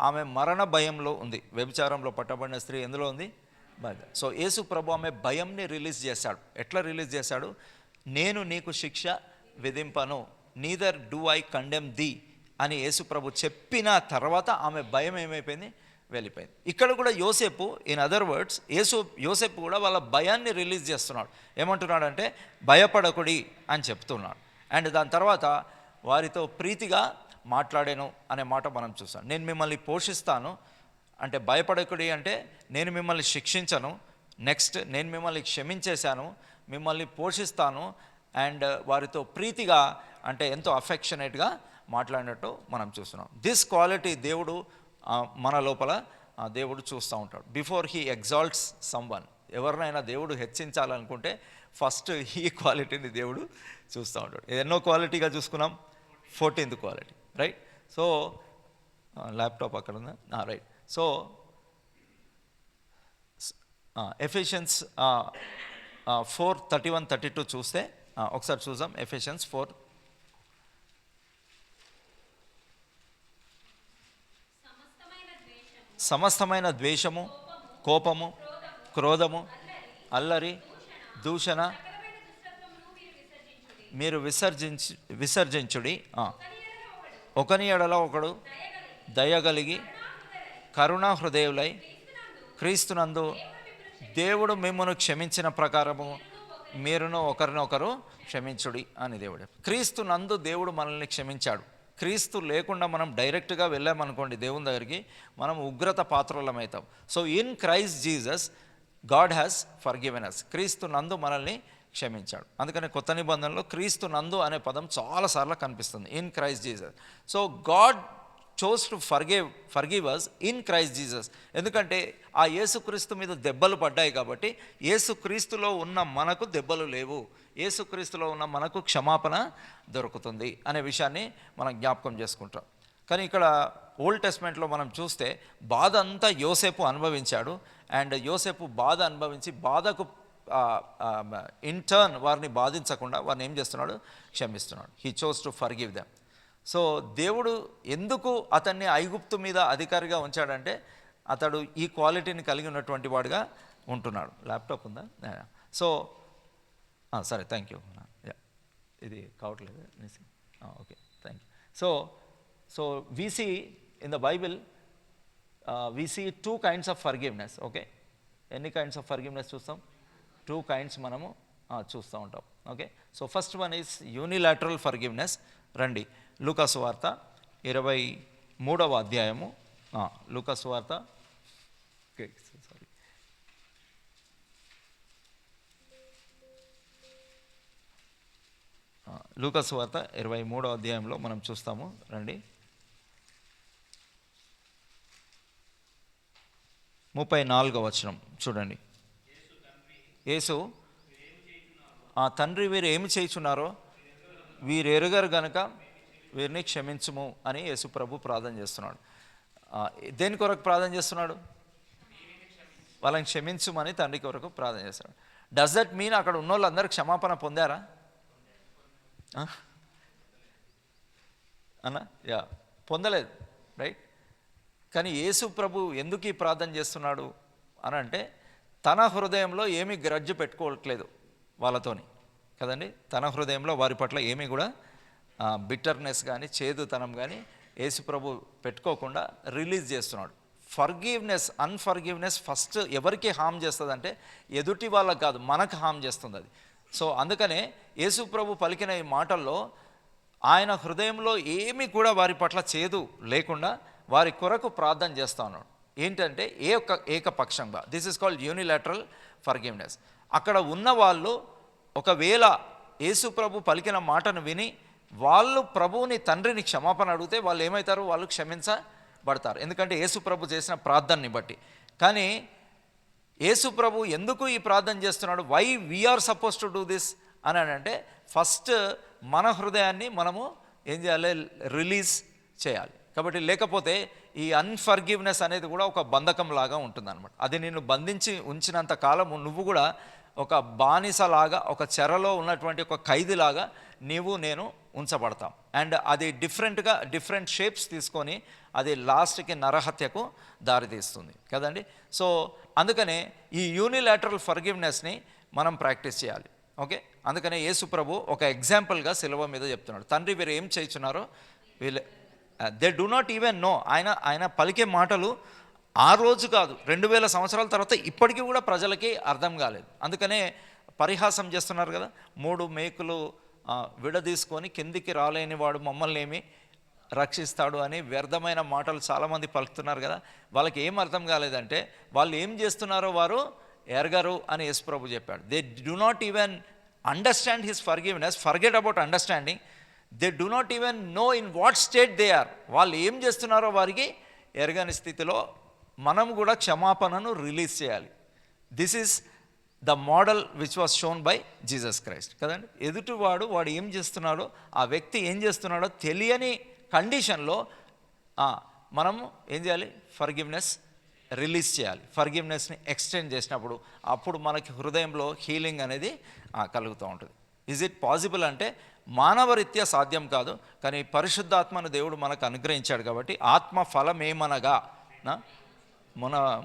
ఆమె మరణ భయంలో ఉంది. వ్యభిచారంలో పట్టబడిన స్త్రీ ఎందులో ఉంది? సో యేసు ప్రభు ఆమె భయంని రిలీజ్ చేశాడు. ఎట్లా రిలీజ్ చేశాడు? నేను నీకు శిక్ష విధింపను, neither do I condemn thee అని యేసు ప్రభు చెప్పిన తర్వాత ఆమె భయం ఏమైపోయింది? వెళ్ళిపోయింది. ఇక్కడ కూడా యోసేపు, ఇన్ అదర్ వర్డ్స్ యోసేపు కూడా వాళ్ళ భయాన్ని రిలీజ్ చేస్తున్నాడు. ఏమంటున్నాడంటే భయపడకుడి అని చెప్తున్నాడు. అండ్ దాని తర్వాత వారితో ప్రీతిగా మాట్లాడాను అనే మాట మనం చూస్తాం. నేను మిమ్మల్ని పోషిస్తాను అంటే భయపడకుడి అంటే నేను మిమ్మల్ని శిక్షించను, నెక్స్ట్ నేను మిమ్మల్ని క్షమించేశాను, మిమ్మల్ని పోషిస్తాను. అండ్ వారితో ప్రీతిగా అంటే ఎంతో అఫెక్షనేట్గా మాట్లాడినట్టు మనం చూస్తున్నాం. దిస్ క్వాలిటీ దేవుడు మన లోపల దేవుడు చూస్తూ ఉంటాడు. బిఫోర్ హీ ఎగ్జాల్ట్స్ సమ్వన్, ఎవరినైనా దేవుడు హెచ్చించాలనుకుంటే ఫస్ట్ ఈ క్వాలిటీని దేవుడు చూస్తూ ఉంటాడు. ఎన్నో క్వాలిటీగా చూసుకున్నాం, 14th quality, right? So laptop అక్కడ ఉందా? రైట్. సో ఎఫిషియన్స్ 4:31-32 చూస్తే ఒకసారి చూద్దాం. ఎఫిషియన్స్ 4. సమస్తమైన ద్వేషము, కోపము, క్రోధము, అల్లరి, దూషణ మీరు విసర్జించుడి. ఒకని ఎడల ఒకడు దయగలిగి కరుణా హృదయులై క్రీస్తునందు దేవుడు మిమ్మల్ని క్షమించిన ప్రకారము మీరును ఒకరినొకరు క్షమించుడి అని దేవుడు. క్రీస్తునందు దేవుడు మనల్ని క్షమించాడు. క్రీస్తు లేకుండా మనం డైరెక్ట్గా వెళ్ళామనుకోండి దేవుని దగ్గరికి, మనం ఉగ్రత పాత్రలమవుతాం. So in Christ Jesus God has forgiven us. Kristu నందు మనల్ని క్షమించాడు. అందుకని కొత్త నిబంధనలో క్రీస్తు నందు అనే పదం చాలాసార్లు కనిపిస్తుంది, in Christ Jesus. So God chose to forgive us in Christ Jesus. ఎందుకంటే ఆ యేసుక్రీస్తు మీద దెబ్బలు పడ్డాయి కాబట్టి యేసుక్రీస్తులో ఉన్న మనకు దెబ్బలు లేవు, యేసుక్రీస్తులో ఉన్న మనకు క్షమాపణ దొరుకుతుంది అనే విషయాన్ని మనం జ్ఞాపకం చేసుకుంటాం. కానీ ఇక్కడ ఓల్డ్ టెస్ట్మెంట్లో మనం చూస్తే బాధ అంతా యోసేపు అనుభవించాడు. అండ్ యోసేపు బాధ అనుభవించి బాధకు ఇన్ టర్న్ వారిని బాధించకుండా వారిని ఏం చేస్తున్నాడు? క్షమిస్తున్నాడు. He chose to forgive them. So దేవుడు ఎందుకు అతన్ని ఐగుప్తు మీద అధికారిగా ఉంచాడంటే అతడు ఈ క్వాలిటీని కలిగి ఉన్నటువంటి వాడుగా ఉంటున్నాడు. ల్యాప్టాప్ ఉందా? సో సరే, థ్యాంక్ యూ. ఇది కావట్లేదు, okay, thank you. So we see in the Bible we see 2 kinds of forgiveness. Okay, ఎన్ని కైండ్స్ ఆఫ్ ఫర్గివ్నెస్ చూస్తాం? 2 kinds మనము చూస్తూ ఉంటాం. Okay, so first one is unilateral forgiveness. రండి, లూకాసు వార్త 23వ అధ్యాయము. లూకాసు వార్త లూకాసు వార్త 23వ అధ్యాయంలో మనం చూస్తాము. రండి, 34వ వచనం చూడండి. యేసు తండ్రి వీరు ఏమి చేయుచున్నారో వీరు ఎరుగరు గనుక వీరిని క్షమించుము అని యేసు ప్రభు ప్రార్థన చేస్తున్నాడు. దేని కొరకు ప్రార్థన చేస్తున్నాడు? వాళ్ళని క్షమించుమని తండ్రి కొరకు ప్రార్థన చేస్తున్నాడు. డస్ దట్ మీన్ అక్కడ ఉన్న వాళ్ళందరూ క్షమాపణ పొందారా? అన్న యా పొందలేదు, రైట్. కానీ యేసు ప్రభు ఎందుకు ఈ ప్రార్థన చేస్తున్నాడు అని అంటే తన హృదయంలో ఏమీ గ్రడ్జ్ పెట్టుకోవట్లేదు వాళ్ళతోని కదండి. తన హృదయంలో వారి పట్ల ఏమీ కూడా బిట్టర్నెస్ కానీ చేదుతనం కానీ యేసు ప్రభు పెట్టుకోకుండా రిలీజ్ చేస్తున్నాడు. అన్ఫర్గివ్నెస్ ఫస్ట్ ఎవరికి హామ్ చేస్తుంది అంటే ఎదుటి వాళ్ళకి కాదు, మనకు హామ్ చేస్తుంది అది. సో అందుకనే యేసు ప్రభు పలికిన ఈ మాటల్లో ఆయన హృదయంలో ఏమీ కూడా వారి పట్ల చేదు లేకుండా వారి కొరకు ప్రార్థన చేస్తా ఉన్నాడు. ఏంటంటే ఏకపక్షంగా, this is called unilateral forgiveness. అక్కడ ఉన్న వాళ్ళు ఒకవేళ యేసు ప్రభు పలికిన మాటను విని వాళ్ళు ప్రభువుని తండ్రిని క్షమాపణ అడిగితే వాళ్ళు ఏమవుతారు, వాళ్ళు క్షమించబడతారు. ఎందుకంటే యేసు ప్రభు చేసిన ప్రార్థనని బట్టి. కానీ యేసు ప్రభు ఎందుకు ఈ ప్రార్థన చేస్తున్నాడు, why we are suppose to do this అని అంటే ఫస్ట్ మన హృదయాన్ని మనము ఏం చేయాలి, రిలీజ్ చేయాలి. కాబట్టి లేకపోతే ఈ అన్ఫర్గివ్నెస్ అనేది కూడా ఒక బంధకం లాగా ఉంటుంది అనమాట. అది నిన్ను బంధించి ఉంచినంత కాలము నువ్వు కూడా ఒక బానిసలాగా, ఒక చెరలో ఉన్నటువంటి ఒక ఖైదీలాగా నేను ఉంచబడతాం. అండ్ అది డిఫరెంట్ షేప్స్ తీసుకొని అది లాస్ట్కి నరహత్యకు దారితీస్తుంది కదండి. సో అందుకనే ఈ యూనిలాటరల్ ఫర్గివ్నెస్ని మనం ప్రాక్టీస్ చేయాలి. ఓకే, అందుకనే యేసు ప్రభు ఒక ఎగ్జాంపుల్గా సిలువ మీద చెప్తున్నాడు, తండ్రి వీరు ఏం చేస్తున్నారో వీళ్ళే they do not even no. ఆయన పలికే మాటలు ఆ రోజు కాదు, 2000 సంవత్సరాల తర్వాత ఇప్పటికీ కూడా ప్రజలకి అర్థం కాలేదు. అందుకనే పరిహాసం చేస్తున్నారు కదా, 3 మేకులు విడదీసుకొని కిందికి రాలేని వాడు మమ్మల్ని ఏమి రక్షిస్తాడు అని వ్యర్థమైన మాటలు చాలామంది పలుకుతున్నారు కదా. వాళ్ళకి ఏం అర్థం కాలేదంటే వాళ్ళు ఏం చేస్తున్నారో వారు ఎరగరు అని యేసు ప్రభు చెప్పాడు. They do not even understand his forgiveness, forget about understanding. They do not even know in what state they are. వాళ్ళు ఏం చేస్తున్నారో వారికి ఎరగని స్థితిలో మనం కూడా క్షమాపణను రిలీజ్ చేయాలి. This is the model which was shown by Jesus Christ కదండి. ఎదుటివాడు వాడు ఏం చేస్తున్నాడో, ఆ వ్యక్తి ఏం చేస్తున్నాడో తెలియని కండిషన్లో మనము ఏం చేయాలి, ఫర్గివ్నెస్ రిలీజ్ చేయాలి. ఫర్గివ్నెస్ని ఎక్స్టెండ్ చేసినప్పుడు అప్పుడు మనకి హృదయంలో హీలింగ్ అనేది కలుగుతూ ఉంటుంది. ఈజ్ ఇట్ పాసిబుల్ అంటే మానవరీత్యా సాధ్యం కాదు, కానీ పరిశుద్ధాత్మను దేవుడు మనకు అనుగ్రహించాడు కాబట్టి ఆత్మ ఫలమేమనగా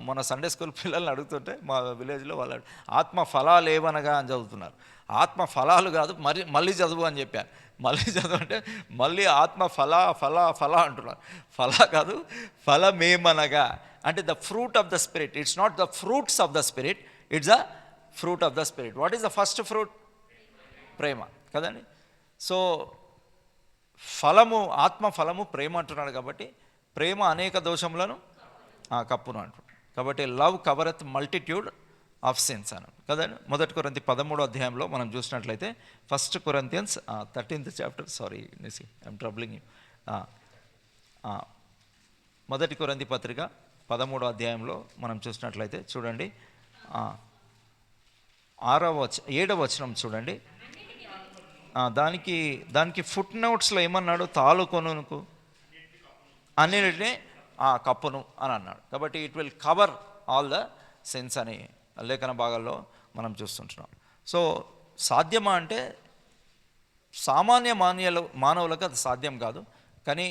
మొన్న సండే స్కూల్ పిల్లల్ని అడుగుతుంటే మా విలేజ్లో వాళ్ళు ఆత్మ ఫలాలు ఏమనగా అని చదువుతున్నారు. ఆత్మ ఫలాలు కాదు, మళ్ళీ చదువు అని చెప్పాను. మళ్ళీ చదువు అంటే మళ్ళీ ఆత్మ ఫల అంటున్నారు. ఫల కాదు, ఫలమేమనగా అంటే the fruit of the spirit. It's not the fruits of the spirit, it's the fruit of the spirit. What is the first fruit? ప్రేమ కదండి. సో ఆత్మ ఫలము ప్రేమ అంటున్నాడు కాబట్టి ప్రేమ అనేక దోషములను కప్పును అంటున్నాడు. కాబట్టి లవ్ కవరత్ మల్టిట్యూడ్ ఆఫ్ సిన్స్ అన్నాడు కదండి. 1 కొరింథీ 13వ అధ్యాయంలో మనం చూసినట్లయితే 1 Corinthians 13th chapter, sorry Nisi I'm troubling you. 1 కొరింథీ పత్రిక 13వ అధ్యాయంలో మనం చూసినట్లయితే చూడండి, 7వ వచనం చూడండి. దానికి ఫుట్ నోట్స్లో ఏమన్నాడు, తాలుకొనుకు అన్నిటినీ కప్పును అని అన్నాడు. కాబట్టి it will cover all the sins అని లేఖన భాగాల్లో మనం చూస్తుంటున్నాం. సో సాధ్యమా అంటే సామాన్య మానవులకు అది సాధ్యం కాదు, కానీ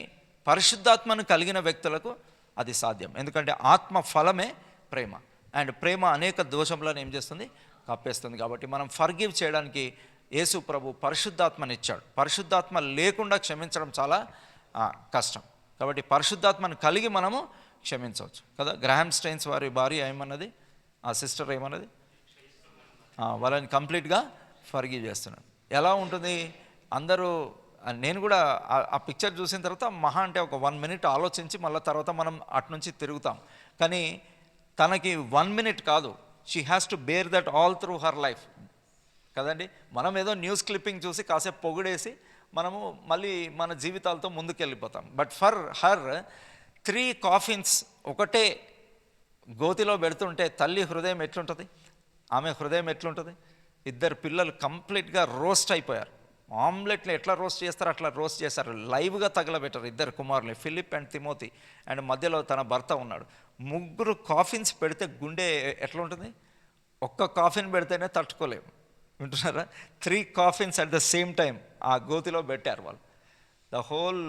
పరిశుద్ధాత్మను కలిగిన వ్యక్తులకు అది సాధ్యం. ఎందుకంటే ఆత్మ ఫలమే ప్రేమ, అండ్ ప్రేమ అనేక దోషములను ఏం చేస్తుంది, కప్పేస్తుంది. కాబట్టి మనం ఫర్గివ్ చేయడానికి యేసు ప్రభు పరిశుద్ధాత్మని ఇచ్చాడు. పరిశుద్ధాత్మ లేకుండా క్షమించడం చాలా కష్టం. కాబట్టి పరిశుద్ధాత్మను కలిగి మనము క్షమించవచ్చు కదా. గ్రహామ్ స్టైన్స్ వారి భార్య ఏమన్నది, ఆ సిస్టర్ ఏమన్నది, వాళ్ళని కంప్లీట్గా ఫర్గివ్ చేస్తున్నాను. ఎలా ఉంటుంది అందరూ, నేను కూడా ఆ పిక్చర్ చూసిన తర్వాత మహా అంటే ఒక 1 minute ఆలోచించి మళ్ళీ తర్వాత మనం అటు నుంచి తిరుగుతాం. కానీ తనకి 1 minute కాదు, she has to bear that all through her life కదండి. మనం ఏదో న్యూస్ క్లిప్పింగ్ చూసి కాసేపు పొగిడేసి మనము మళ్ళీ మన జీవితాలతో ముందుకెళ్ళిపోతాం. బట్ ఫర్ హర్ 3 coffins ఒకటే గోతిలో పెడుతుంటే తల్లి హృదయం ఎట్లుంటుంది, ఆమె హృదయం ఎట్లుంటుంది. 2 పిల్లలు కంప్లీట్గా రోస్ట్ అయిపోయారు. ఆమ్లెట్లు ఎట్లా రోస్ట్ చేస్తారో అట్లా రోస్ట్ చేశారు, లైవ్గా తగలబెట్టారు 2 కుమారులు, ఫిలిప్ అండ్ తిమోతి. అండ్ మధ్యలో తన భర్త ఉన్నాడు. 3 coffins పెడితే గుండె ఎట్లా ఉంటుంది, ఒక్క కాఫిన్ పెడితేనే తట్టుకోలేము. వింటున్నారా? 3 coffins at the same time ఆ గోతిలో పెట్టారు వాళ్ళు. ద హోల్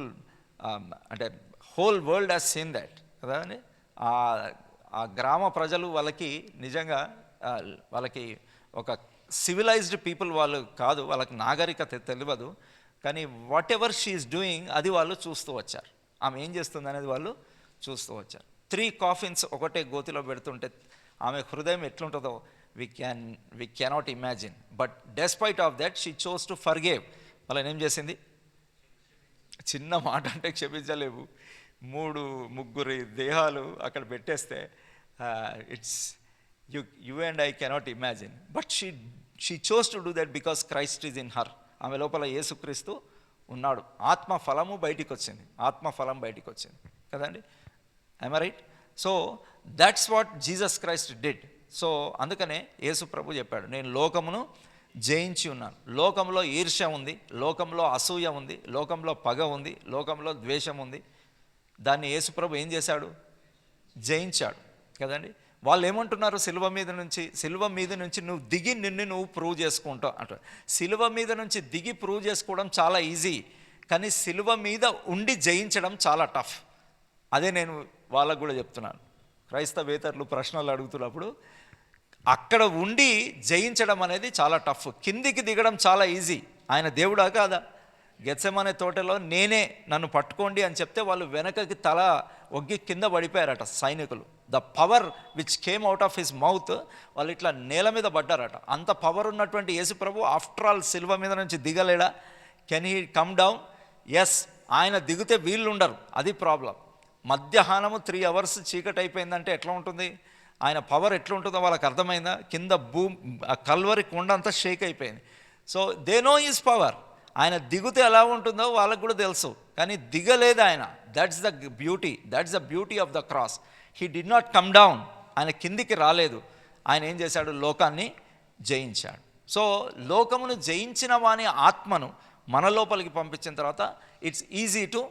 అంటే whole world has seen that కదా అని. ఆ గ్రామ ప్రజలు వాళ్ళకి నిజంగా వాళ్ళకి ఒక సివిలైజ్డ్ పీపుల్ వాళ్ళు కాదు, వాళ్ళకి నాగరికత తెలియదు. కానీ what ever she is doing అది వాళ్ళు చూస్తూ వచ్చారు. ఆమె ఏం చేస్తుంది అనేది వాళ్ళు చూస్తూ వచ్చారు. 3 కాఫిన్స్ ఒకటే గోతిలో పెడుతుంటే ఆమె హృదయం ఎట్లుంటుందో we cannot imagine. But despite of that she chose to forgive. వాళ్ళని ఏం చేసింది? చిన్న మాట అంటే క్షమించలేవు. 3 దేహాలు అక్కడ పెట్టేస్తే it's you and I cannot imagine. But she chose to do that because Christ is in her. ఆమె లోపల యేసుక్రీస్తు ఉన్నాడు. ఆత్మఫలం బయటికి వచ్చింది కదండి. I'm right? So that's what Jesus Christ did. So అందుకనే యేసు ప్రభు చెప్పాడు, నేను లోకమును జయించి ఉన్నాను. లోకంలో ఈర్ష్య ఉంది, లోకంలో అసూయ ఉంది, లోకంలో పగ ఉంది, లోకంలో ద్వేషం ఉంది. దాన్ని యేసు ప్రభు ఏం చేశాడు? జయించాడు కదండి. వాళ్ళు ఏమంటున్నారు? సిలువ మీద నుంచి నువ్వు దిగి నిన్ను ప్రూవ్ చేసుకుంటావు అంటారు. సిలువ మీద నుంచి దిగి ప్రూవ్ చేసుకోవడం చాలా ఈజీ, కానీ సిలువ మీద ఉండి జయించడం చాలా టఫ్. అదే నేను వాళ్ళకు కూడా చెప్తున్నాను. క్రైస్తవేతరులు ప్రశ్నలు అడుగుతున్నప్పుడు అక్కడ ఉండి జయించడం అనేది చాలా టఫ్. కిందికి దిగడం చాలా ఈజీ. ఆయన దేవుడా కాదా? గెత్సెమనే తోటలో నన్ను పట్టుకోండి అని చెప్తే వాళ్ళు వెనకకి తల ఒగ్గి కింద పడిపోయారట సైనికులు. The power which came out of his mouth, వాళ్ళు ఇట్లా నేల మీద పడ్డారట. అంత పవర్ ఉన్నటువంటి యేసు ప్రభు ఆఫ్టర్ ఆల్ సిల్వ మీద నుంచి దిగలేడా? Can he come down? Yes. ఆయన దిగితే వీళ్ళు ఉండరు, అది ప్రాబ్లం. మధ్యాహ్నము 3 hours చీకటి అయిపోయిందంటే ఎట్లా ఉంటుంది? ఆయన పవర్ ఎట్లా ఉంటుందో వాళ్ళకి అర్థమైందా? కింద కల్వరి కొండ అంతా షేక్ అయిపోయింది. So they know his power. ఆయన దిగితే ఎలా ఉంటుందో వాళ్ళకు కూడా తెలుసు, కానీ దిగలేదు ఆయన. That's the beauty of the cross. He did not come down. ఆయన కిందికి రాలేదు. ఆయన ఏం చేశాడు? లోకాన్ని జయించాడు. సో లోకమును జయించిన వాని ఆత్మను మన లోపలికి పంపించిన తర్వాత ఇట్స్ ఈజీ టు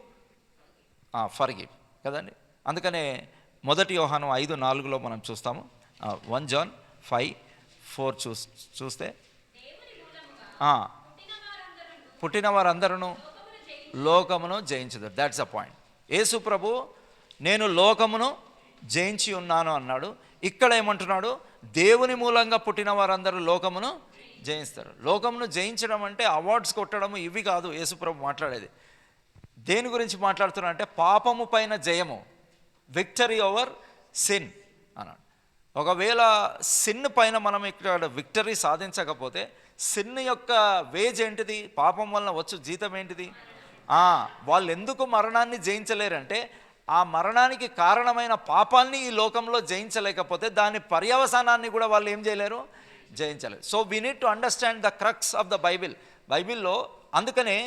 ఫర్గివ్ కదండి. అందుకనే 1 యోహాను 5:4 మనం చూస్తాము. 1 John 5:4 చూస్తే పుట్టిన వారందరూ లోకమును జయించదు. That's a point. యేసు ప్రభు నేను లోకమును జయించి ఉన్నాను అన్నాడు. ఇక్కడ ఏమంటున్నాడు? దేవుని మూలంగా పుట్టిన వారందరూ లోకమును జయిస్తారు. లోకమును జయించడం అంటే అవార్డ్స్ కొట్టడము ఇవి కాదు యేసు ప్రభు మాట్లాడేది. దేని గురించి మాట్లాడుతున్నా అంటే పాపము పైన జయము, విక్టరీ ఓవర్ సిన్ అన్నాడు. ఒకవేళ సిన్ పైన మనం ఇక్కడ విక్టరీ సాధించకపోతే సిన్ యొక్క వేజ్ ఏంటిది? పాపం వలన వచ్చు జీతం ఏంటిది? వాళ్ళు ఎందుకు మరణాన్ని జయించలేరంటే ఆ మరణానికి కారణమైన పాపాన్ని ఈ లోకంలో జయించలేకపోతే దాని పర్యవసానాన్ని కూడా వాళ్ళు ఏం చేయలేరు? జయించలేరు. So we need to understand the crux of the బైబిల్లో. అందుకనే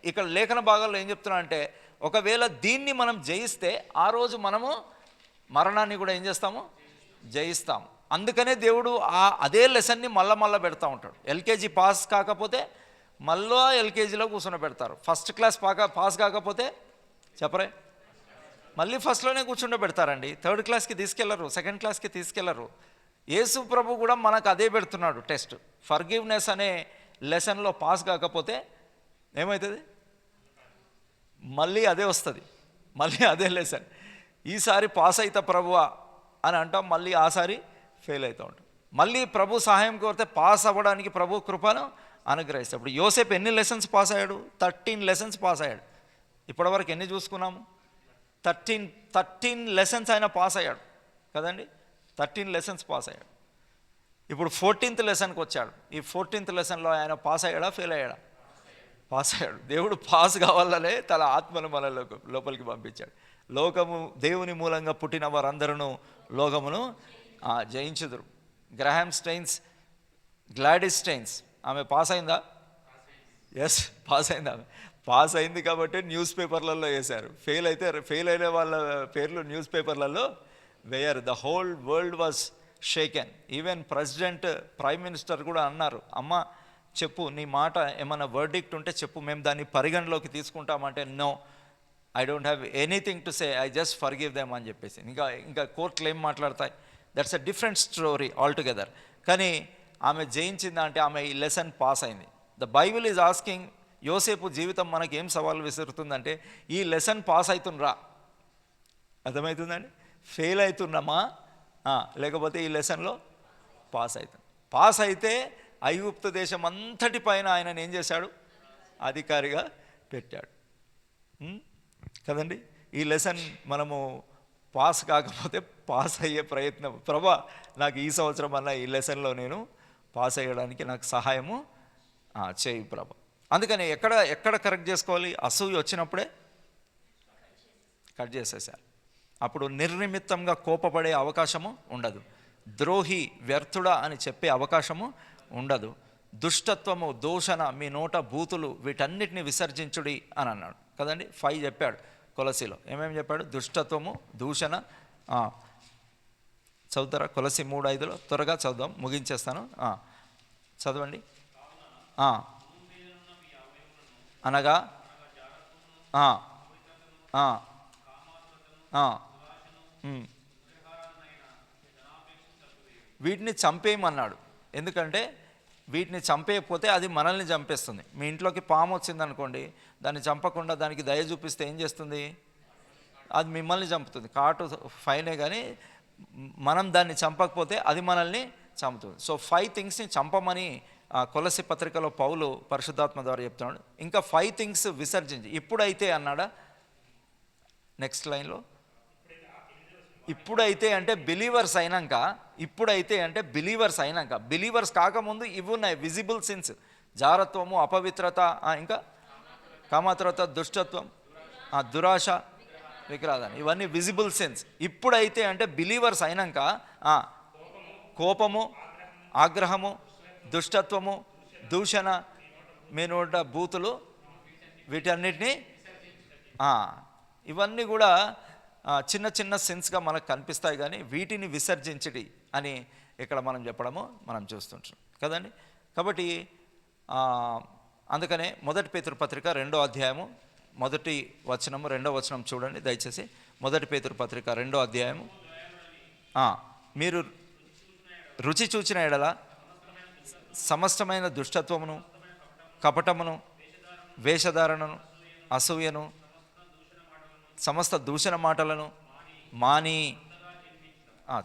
ఇక్కడ లేఖన భాగాల్లో ఏం చెప్తున్నా అంటే ఒకవేళ దీన్ని మనం జయిస్తే ఆ రోజు మనము మరణాన్ని కూడా ఏం చేస్తాము? జయిస్తాము. అందుకనే దేవుడు అదే లెసన్ని మళ్ళా పెడతా ఉంటాడు. ఎల్కేజీ పాస్ కాకపోతే మళ్ళా ఎల్కేజీలో కూర్చొని పెడతారు. ఫస్ట్ క్లాస్ పాస్ కాకపోతే చెప్పరే మళ్ళీ ఫస్ట్లోనే కూర్చుండబెడతారండి. 3rd క్లాస్కి తీసుకెళ్లరు, 2nd క్లాస్కి తీసుకెళ్లరు. యేసు ప్రభు కూడా మనకు అదే పెడుతున్నాడు టెస్ట్. ఫర్గివ్నెస్ అనే లెసన్లో పాస్ కాకపోతే ఏమవుతుంది? మళ్ళీ అదే వస్తుంది, మళ్ళీ అదే లెసన్. ఈసారి పాస్ అవుతా ప్రభువా అని అంటాం, మళ్ళీ ఆసారి ఫెయిల్ అవుతూ ఉంటాం. మళ్ళీ ప్రభు సహాయం కోరితే పాస్ అవ్వడానికి ప్రభు కృపను అనుగ్రహిస్తాడు. ఇప్పుడు యోసేపు ఎన్ని లెసన్స్ పాస్ అయ్యాడు? 13 లెసన్స్ పాస్ అయ్యాడు. ఇప్పటివరకు ఎన్ని చూసుకున్నాము? 13 లెసన్స్ ఆయన పాస్ అయ్యాడు కదండి. 13 లెసన్స్ పాస్ అయ్యాడు. ఇప్పుడు 14th లెసన్కి వచ్చాడు. ఈ 14th లెసన్లో ఆయన పాస్ అయ్యాడా, ఫెయిల్ అయ్యాడా? పాస్ అయ్యాడు. దేవుడు పాస్ కావాలనే తన ఆత్మను మన లోపలికి పంపించాడు. లోకము దేవుని మూలంగా పుట్టిన వారందరూ లోకమును జయించుదురు. గ్రహాం స్టెయిన్స్, గ్లాడిస్ స్టెయిన్స్ ఆమె పాస్ అయిందా? ఎస్, పాస్ అయింది. ఆమె పాస్ అయింది కాబట్టి న్యూస్ పేపర్లలో వేశారు. ఫెయిల్ అయిన వాళ్ళ పేర్లు న్యూస్ పేపర్లలో వేయరు. The whole world was షేకెన్. Even prime minister కూడా అన్నారు, అమ్మ చెప్పు, నీ మాట ఏమైనా వర్డిక్ట్ ఉంటే చెప్పు, మేము దాన్ని పరిగణలోకి తీసుకుంటామంటే no, I don't have anything to say, I just forgive them అని చెప్పేసి. ఇంకా కోర్టులు ఏం మాట్లాడతాయి? That's a different story altogether. కానీ ఆమె జయించిందా అంటే ఆమె ఈ లెసన్ పాస్ అయింది. The Bible is asking, Yosepu జీవితం మనకి ఏం సవాళ్ళు విసురుతుందంటే ఈ లెసన్ పాస్ అవుతుండ్రా, అర్థమవుతుందండి? ఫెయిల్ అవుతున్నామా లేకపోతే ఈ లెసన్లో పాస్ అవుతుంది. పాస్ అయితే ఐగుప్తు దేశం అంతటి పైన ఆయనను ఏం చేశాడు? అధికారిగా పెట్టాడు కదండి. ఈ లెసన్ మనము పాస్ కాకపోతే పాస్ అయ్యే ప్రయత్నం, ప్రభా నాకు ఈ సంవత్సరం అన్న ఈ లెసన్లో నేను పాస్ అయ్యడానికి నాకు సహాయము చేయి ప్రభా. అందుకని ఎక్కడ కరెక్ట్ చేసుకోవాలి? అసూయ వచ్చినప్పుడే కట్ చేసేసారు. అప్పుడు నిర్నిమిత్తంగా కోపపడే అవకాశము ఉండదు. ద్రోహి, వ్యర్థుడా అని చెప్పే అవకాశము ఉండదు. దుష్టత్వము, దూషణ, మీ నోట బూతులు వీటన్నిటిని విసర్జించుడి అని అన్నాడు కదండి. 5 చెప్పాడు కొలసిలో. ఏమేమి చెప్పాడు? దుష్టత్వము, దూషణ. చదువుతారా? కొలసి 3:5 త్వరగా చదువుదాం, ముగించేస్తాను. చదవండి. అనగా వీటిని చంపేయమన్నాడు. ఎందుకంటే వీటిని చంపేయకపోతే అది మనల్ని చంపేస్తుంది. మీ ఇంట్లోకి పాము వచ్చిందనుకోండి, దాన్ని చంపకుండా దానికి దయ చూపిస్తే ఏం చేస్తుంది? అది మిమ్మల్ని చంపుతుంది. కాటు ఫైనే, కానీ మనం దాన్ని చంపకపోతే అది మనల్ని చంపుతుంది. సో 5 థింగ్స్ని చంపమని కొలసి పత్రికలో పౌలు పరిశుద్ధాత్మ ద్వారా చెప్తున్నాడు. ఇంకా 5 థింగ్స్ విసర్జించి. ఇప్పుడైతే అన్నాడా? నెక్స్ట్ లైన్లో ఇప్పుడైతే అంటే బిలీవర్స్ అయినాక, ఇప్పుడైతే అంటే బిలీవర్స్ అయినాక. బిలీవర్స్ కాకముందు ఇవి ఉన్నాయి విజిబుల్ సిన్స్: జారత్వము, అపవిత్రత, ఇంకా కామాతురత, దుష్టత్వం, దురాశ, విగ్రహాన్ని, ఇవన్నీ విజిబుల్ సిన్స్. ఇప్పుడైతే అంటే బిలీవర్స్ అయినాక కోపము, ఆగ్రహము, దుష్టత్వము, దూషణ, మీ నోట బూతులు, వీటన్నిటినీ ఇవన్నీ కూడా చిన్న చిన్న సిన్స్గా మనకు కనిపిస్తాయి, కానీ వీటిని విసర్జించడి అని ఇక్కడ మనం చెప్పడము మనం చూస్తుంటాం కదండి. కాబట్టి అందుకనే 1 పేతురు పత్రిక 2వ అధ్యాయము 1వ వచనము 2వ వచనం చూడండి దయచేసి. 1 పేతురు పత్రిక 2వ అధ్యాయము. మీరు రుచి చూచిన ఎడల సమస్తమైన దుష్టత్వమును, కపటమును, వేషధారణను, అసూయను, సమస్త దూషణ మాటలను మాని,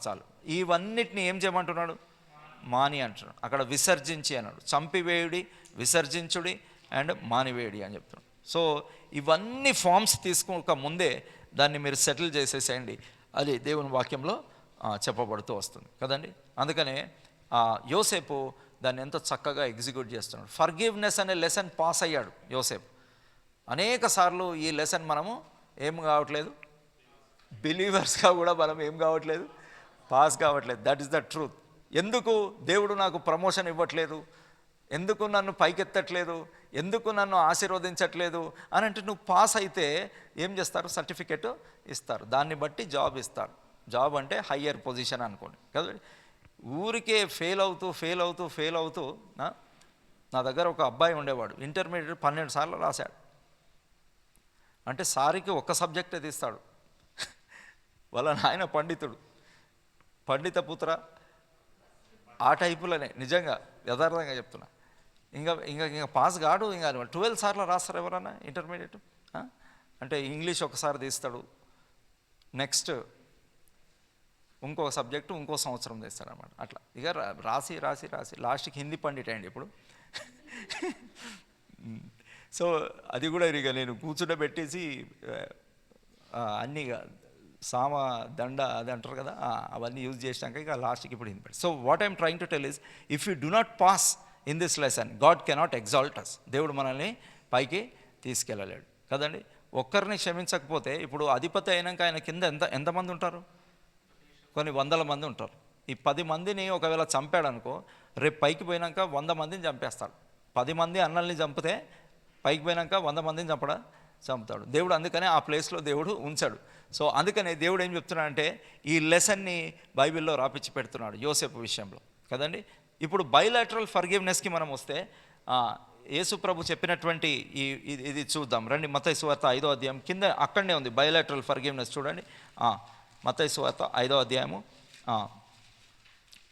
చాలు, ఇవన్నిటిని ఏం చేయమంటున్నాడు? మాని అంటున్నాడు. అక్కడ విసర్జించి అన్నాడు. చంపివేయుడి, విసర్జించుడి అండ్ మానివేయుడి అని చెప్తున్నాడు. సో ఇవన్నీ ఫామ్స్ తీసుకోక ముందే దాన్ని మీరు సెటిల్ చేసేసేయండి. అది దేవుని వాక్యంలో చెప్పబడుతూ వస్తుంది కదండి. అందుకనే యోసేపు దాన్ని ఎంతో చక్కగా ఎగ్జిక్యూట్ చేస్తున్నాడు. ఫర్గివ్నెస్ అనే లెసన్ పాస్ అయ్యాడు యోసేపు. అనేక సార్లు ఈ లెసన్ మనము ఏం కావట్లేదు, బిలీవర్స్గా కూడా మనం ఏం కావట్లేదు, పాస్ కావట్లేదు. That is the truth. ఎందుకు దేవుడు నాకు ప్రమోషన్ ఇవ్వట్లేదు, ఎందుకు నన్ను పైకెత్తట్లేదు, ఎందుకు నన్ను ఆశీర్వదించట్లేదు అని అంటే, నువ్వు పాస్ అయితే ఏం చేస్తారు? సర్టిఫికెట్ ఇస్తారు, దాన్ని బట్టి జాబ్ ఇస్తారు. జాబ్ అంటే హయ్యర్ పొజిషన్ అనుకోండి కదా. ఊరికే ఫెయిల్ అవుతూ నా దగ్గర ఒక అబ్బాయి ఉండేవాడు, ఇంటర్మీడియట్ 12 సార్లు రాశాడు. అంటే సారికి ఒక్క సబ్జెక్టే తీస్తాడు. వాళ్ళ నాయన పండితుడు, పండిత పుత్ర, ఆ టైపులోనే, నిజంగా యథార్థంగా చెప్తున్నా. ఇంకా పాస్ కాడు. ఇంకా 12 సార్లు రాస్తారు ఎవరన్నా ఇంటర్మీడియట్. అంటే ఇంగ్లీష్ ఒకసారి తీస్తాడు, నెక్స్ట్ ఇంకో సబ్జెక్టు ఇంకో సంవత్సరం తీస్తాడు అన్నమాట. అట్లా ఇక రాసి లాస్ట్కి హిందీ పండిట్ అయ్యండి ఇప్పుడు. సో అది కూడా ఇక నేను కూర్చుండబెట్టేసి అన్నీ సామ దండ అది అంటారు కదా, అవన్నీ యూజ్ చేసినాక ఇక లాస్ట్కి ఇప్పుడు Hindi. So what I'm trying to tell is, if you do not pass in this lesson, God cannot exalt us. దేవుడు మనల్ని పైకి తీసుకెళ్ళలేడు కదండి. ఒక్కరిని క్షమించకపోతే, ఇప్పుడు అధిపతి అయినాక ఆయన కింద ఎంతమంది ఉంటారు? కొన్ని 100 మంది ఉంటారు. ఈ 10 మందిని ఒకవేళ చంపాడు అనుకో, రేపు పైకి పోయినాక 100 మందిని చంపేస్తాడు. 10 మంది అన్నల్ని చంపితే పైకి పోయినాక 100 మందిని చంపుతాడు దేవుడు. అందుకనే ఆ ప్లేస్లో దేవుడు ఉంచాడు. సో అందుకనే దేవుడు ఏం చెప్తున్నాడంటే, ఈ లెసన్ని బైబిల్లో రాపిచ్చి పెడుతున్నాడు యోసేపు విషయంలో కదండి. ఇప్పుడు బైలాటరల్ ఫర్గివ్నెస్కి మనం వస్తే, యేసు ప్రభు చెప్పినటువంటి ఇది చూద్దాం రండి. మత్తయి సువార్త 5వ అధ్యాయం కింద అక్కడనే ఉంది బైలాటరల్ ఫర్గివ్నెస్. చూడండి, మత్తయి సువార్త 5వ అధ్యాయము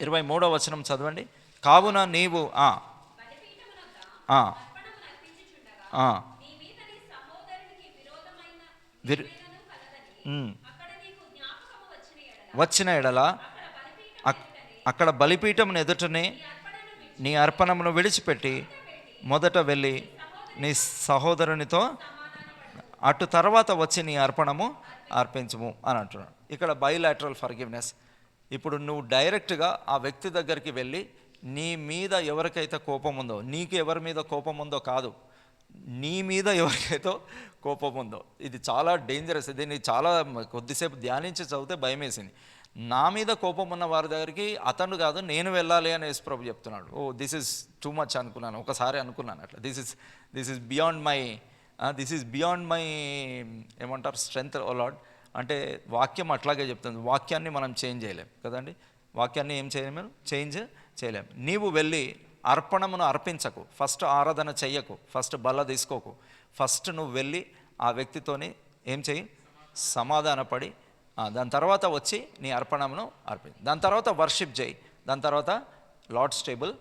23వ వచనం చదవండి. కావున నీవు వచ్చిన ఎడల అక్కడ బలిపీఠమును ఎదుటనే నీ అర్పణమును విడిచిపెట్టి మొదట వెళ్ళి నీ సహోదరునితో అటు తర్వాత వచ్చి నీ అర్పణము అర్పించము అని అంటున్నాడు. ఇక్కడ బైలాటరల్ ఫర్గివ్నెస్. ఇప్పుడు నువ్వు డైరెక్ట్గా ఆ వ్యక్తి దగ్గరికి వెళ్ళి నీ మీద ఎవరికైతే కోపం ఉందో, నీకు ఎవరి మీద కోపం ఉందో కాదు, నీ మీద ఎవరికైతే కోపం ఉందో, ఇది చాలా డేంజరస్. దీన్ని చాలా కొద్దిసేపు ధ్యానించి చదివితే భయం వేసింది. నా మీద కోపం ఉన్న వారి దగ్గరికి అతను కాదు నేను వెళ్ళాలి అని యేసుప్రభు చెప్తున్నాడు. Oh this is too much అనుకున్నాను, ఒకసారి అనుకున్నాను అట్లా. దిస్ ఈజ్ బియాండ్ మై ఏమంటారు స్ట్రెంగ్త్ ఓ లార్డ్. అంటే వాక్యం అట్లాగే చెప్తుంది. వాక్యాన్ని మనం చేంజ్ చేయలేం కదండి. వాక్యాన్ని ఏం చేయలేము, చేంజ్ చేయలేం. నీవు వెళ్ళి అర్పణమును అర్పించకు, ఫస్ట్ ఆరాధన చెయ్యకు, ఫస్ట్ బల్ల తీసుకోకు. ఫస్ట్ నువ్వు వెళ్ళి ఆ వ్యక్తితోని ఏం చేయి, సమాధానపడి దాని తర్వాత వచ్చి నీ అర్పణమును అర్పించు. దాని తర్వాత వర్షిప్ చేయి. దాని తర్వాత లార్డ్స్ టేబుల్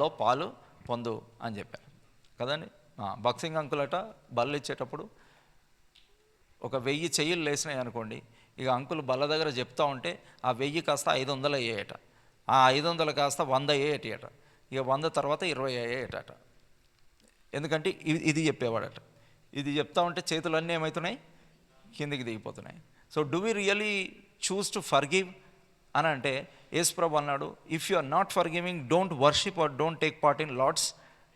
లో పాలు పొందు అని చెప్పారు కదండి. బాక్సింగ్ అంకులట బల్ల ఇచ్చేటప్పుడు ఒక 1000 చెయ్యిలు లేసినాయి అనుకోండి, ఇక అంకులు బల్ల దగ్గర చెప్తా ఉంటే ఆ 1000 కాస్త 500 అయ్యేయట, ఆ 500 కాస్త 100 అయ్యేయట, ఇక 100 తర్వాత 20 అయ్యేయట. ఎందుకంటే ఇది చెప్పేవాడట. ఇది చెప్తా ఉంటే చేతులన్నీ ఏమవుతున్నాయి, కిందికి దిగిపోతున్నాయి. So do we really choose to forgive అని అంటే యేసుప్రభు అన్నాడు, if you are not forgiving don't worship or don't take part in Lord's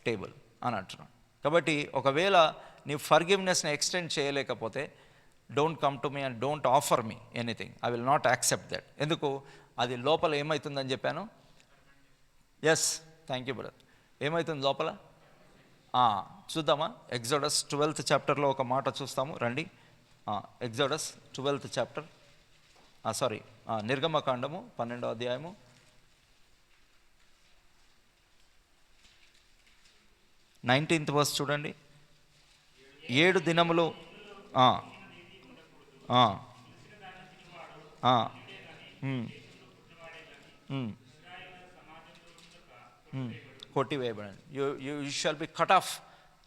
table అని అంటున్నాడు. కాబట్టి ఒకవేళ నీ ఫర్గివ్నెస్ని ఎక్స్టెండ్ చేయలేకపోతే don't come to me and don't offer me anything, I will not accept that. ఎందుకు, అది లోపల ఏమవుతుందని చెప్పాను. Yes, thank you brother. ఏమవుతుంది లోపల చూద్దామా. ఎగ్జోడస్ 12th చాప్టర్లో ఒక మాట చూస్తాము రండి. ఎగ్జోడస్ 12th చాప్టర్, నిర్గమకాండము 12వ అధ్యాయము 19th వర్స్ చూడండి. 7 దినములు కొట్టివేయబడండి. You shall be cut off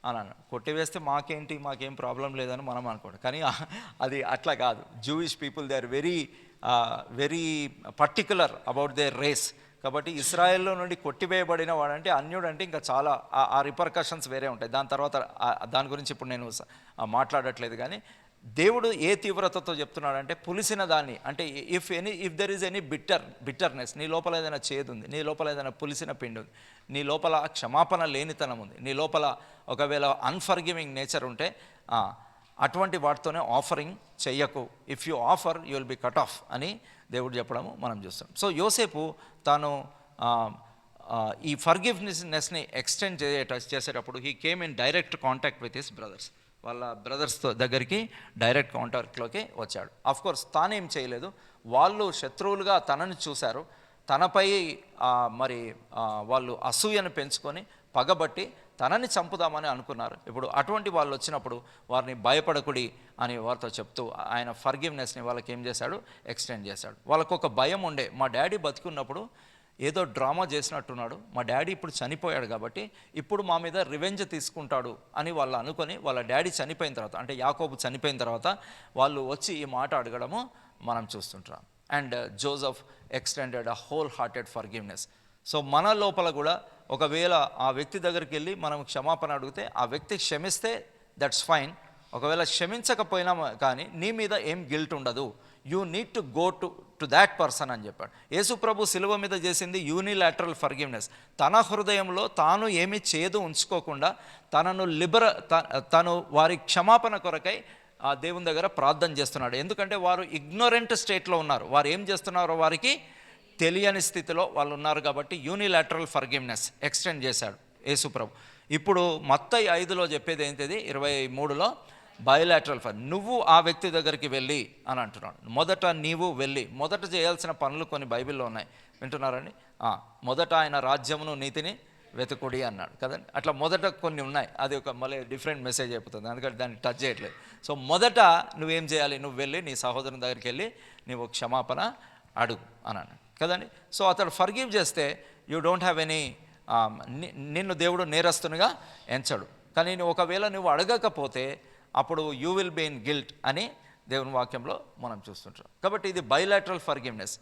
అని అన్నాడు. కొట్టివేస్తే మాకేం ప్రాబ్లం లేదని మనం అనుకోండి, కానీ అది అట్లా కాదు. Jewish people they are very particular about their race. కాబట్టి ఇస్రాయేల్లో నుండి కొట్టివేయబడిన వాడంటే అన్యుడంటే ఇంకా చాలా ఆ రిపర్కషన్స్ వేరే ఉంటాయి. దాని తర్వాత దాని గురించి ఇప్పుడు నేను మాట్లాడట్లేదు. కానీ దేవుడు ఏ తీవ్రతతో చెప్తున్నాడంటే పులిసిన దాన్ని, అంటే if there is any bitterness, నీ లోపల ఏదైనా చేదు ఉంది, నీ లోపల ఏదైనా పులిసిన పిండి ఉంది, నీ లోపల క్షమాపణ లేనితనం ఉంది, నీ లోపల ఒకవేళ అన్ఫర్గివింగ్ నేచర్ ఉంటే అటువంటి వాటితోనే ఆఫరింగ్ చెయ్యకు. If you offer you will be cut off అని దేవుడు చెప్పడము మనం చూస్తాం. సో యోసేపు తాను ఈ ఫర్గివ్నెస్ని ఎక్స్టెండ్ చేసేటప్పుడు he came in direct contact with his brothers. వాళ్ళ బ్రదర్స్తో దగ్గరికి డైరెక్ట్ కాంటాక్ట్లోకి వచ్చాడు. ఆఫ్కోర్స్ తానేం చేయలేదు, వాళ్ళు శత్రువులుగా తనని చూశారు, తనపై మరి వాళ్ళు అసూయను పెంచుకొని పగబట్టి తనని చంపుదామని అనుకున్నారు. ఇప్పుడు అటువంటి వాళ్ళు వచ్చినప్పుడు వారిని భయపడకుడి అని వారితో చెప్తూ ఆయన ఫర్గివ్నెస్ని వాళ్ళకి ఏం చేశాడు, ఎక్స్టెండ్ చేశాడు. వాళ్ళకు ఒక భయం ఉండే, మా డాడీ బతికున్నప్పుడు ఏదో డ్రామా చేసినట్టున్నాడు, మా డాడీ ఇప్పుడు చనిపోయాడు కాబట్టి ఇప్పుడు మా మీద రివెంజ్ తీసుకుంటాడు అని వాళ్ళు అనుకొని వాళ్ళ డాడీ చనిపోయిన తర్వాత, అంటే యాకోబు చనిపోయిన తర్వాత వాళ్ళు వచ్చి ఈ మాట అడగడము మనం చూస్తుంటాం. And Joseph extended a whole hearted forgiveness. So మన లోపల కూడా ఒకవేళ ఆ వ్యక్తి దగ్గరికి వెళ్ళి మనం క్షమాపణ అడిగితే ఆ వ్యక్తి క్షమిస్తే దట్స్ ఫైన్. ఒకవేళ క్షమించకపోయినా కానీ నీ మీద ఏం గిల్ట్ ఉండదు. You need to go to that person అని చెప్పాడు. యేసు ప్రభు సిలువ మీద చేసింది యూనిలాటరల్ ఫర్గివ్నెస్. తన హృదయంలో తాను ఏమీ చేదు ఉంచుకోకుండా తను వారి క్షమాపణ కొరకై ఆ దేవుని దగ్గర ప్రార్థన చేస్తున్నాడు. ఎందుకంటే వారు ఇగ్నోరెంట్ స్టేట్లో ఉన్నారు, వారు ఏం చేస్తున్నారో వారికి తెలియని స్థితిలో వాళ్ళు ఉన్నారు. కాబట్టి యూనిలాటరల్ ఫర్గివ్నెస్ ఎక్స్టెండ్ చేశాడు యేసు ప్రభు. ఇప్పుడు మత్తయి 5లో చెప్పేది ఏంటిది, 23లో బయోలాటరల్ నువ్వు ఆ వ్యక్తి దగ్గరికి వెళ్ళి అని అంటున్నాడు. మొదట నీవు వెళ్ళి, మొదట చేయాల్సిన పనులు కొన్ని బైబిల్లో ఉన్నాయి, వింటున్నారండి. మొదట ఆయన రాజ్యమును నీతిని వెతుకుడి అన్నాడు కదండి. అట్లా మొదట కొన్ని ఉన్నాయి, అది ఒక మళ్ళీ డిఫరెంట్ మెసేజ్ అయిపోతుంది, అందుకని దాన్ని టచ్ చేయట్లేదు. సో మొదట నువ్వేం చేయాలి, నువ్వు వెళ్ళి నీ సహోదరుని దగ్గరికి వెళ్ళి నువ్వు క్షమాపణ అడుగు అని అన్నాడు కదండి. సో అతడు ఫర్గివ్ చేస్తే యూ డోంట్ హ్యావ్ ఎనీ, నిన్ను దేవుడు నేరస్తునిగా ఎంచడు. కానీ ఒకవేళ నువ్వు అడగకపోతే అప్పుడు you will be in guilt అని దేవుని వాక్యంలో మనం చూస్తుంటాం. కాబట్టి ఇది బైలాటరల్ ఫర్గివ్నెస్.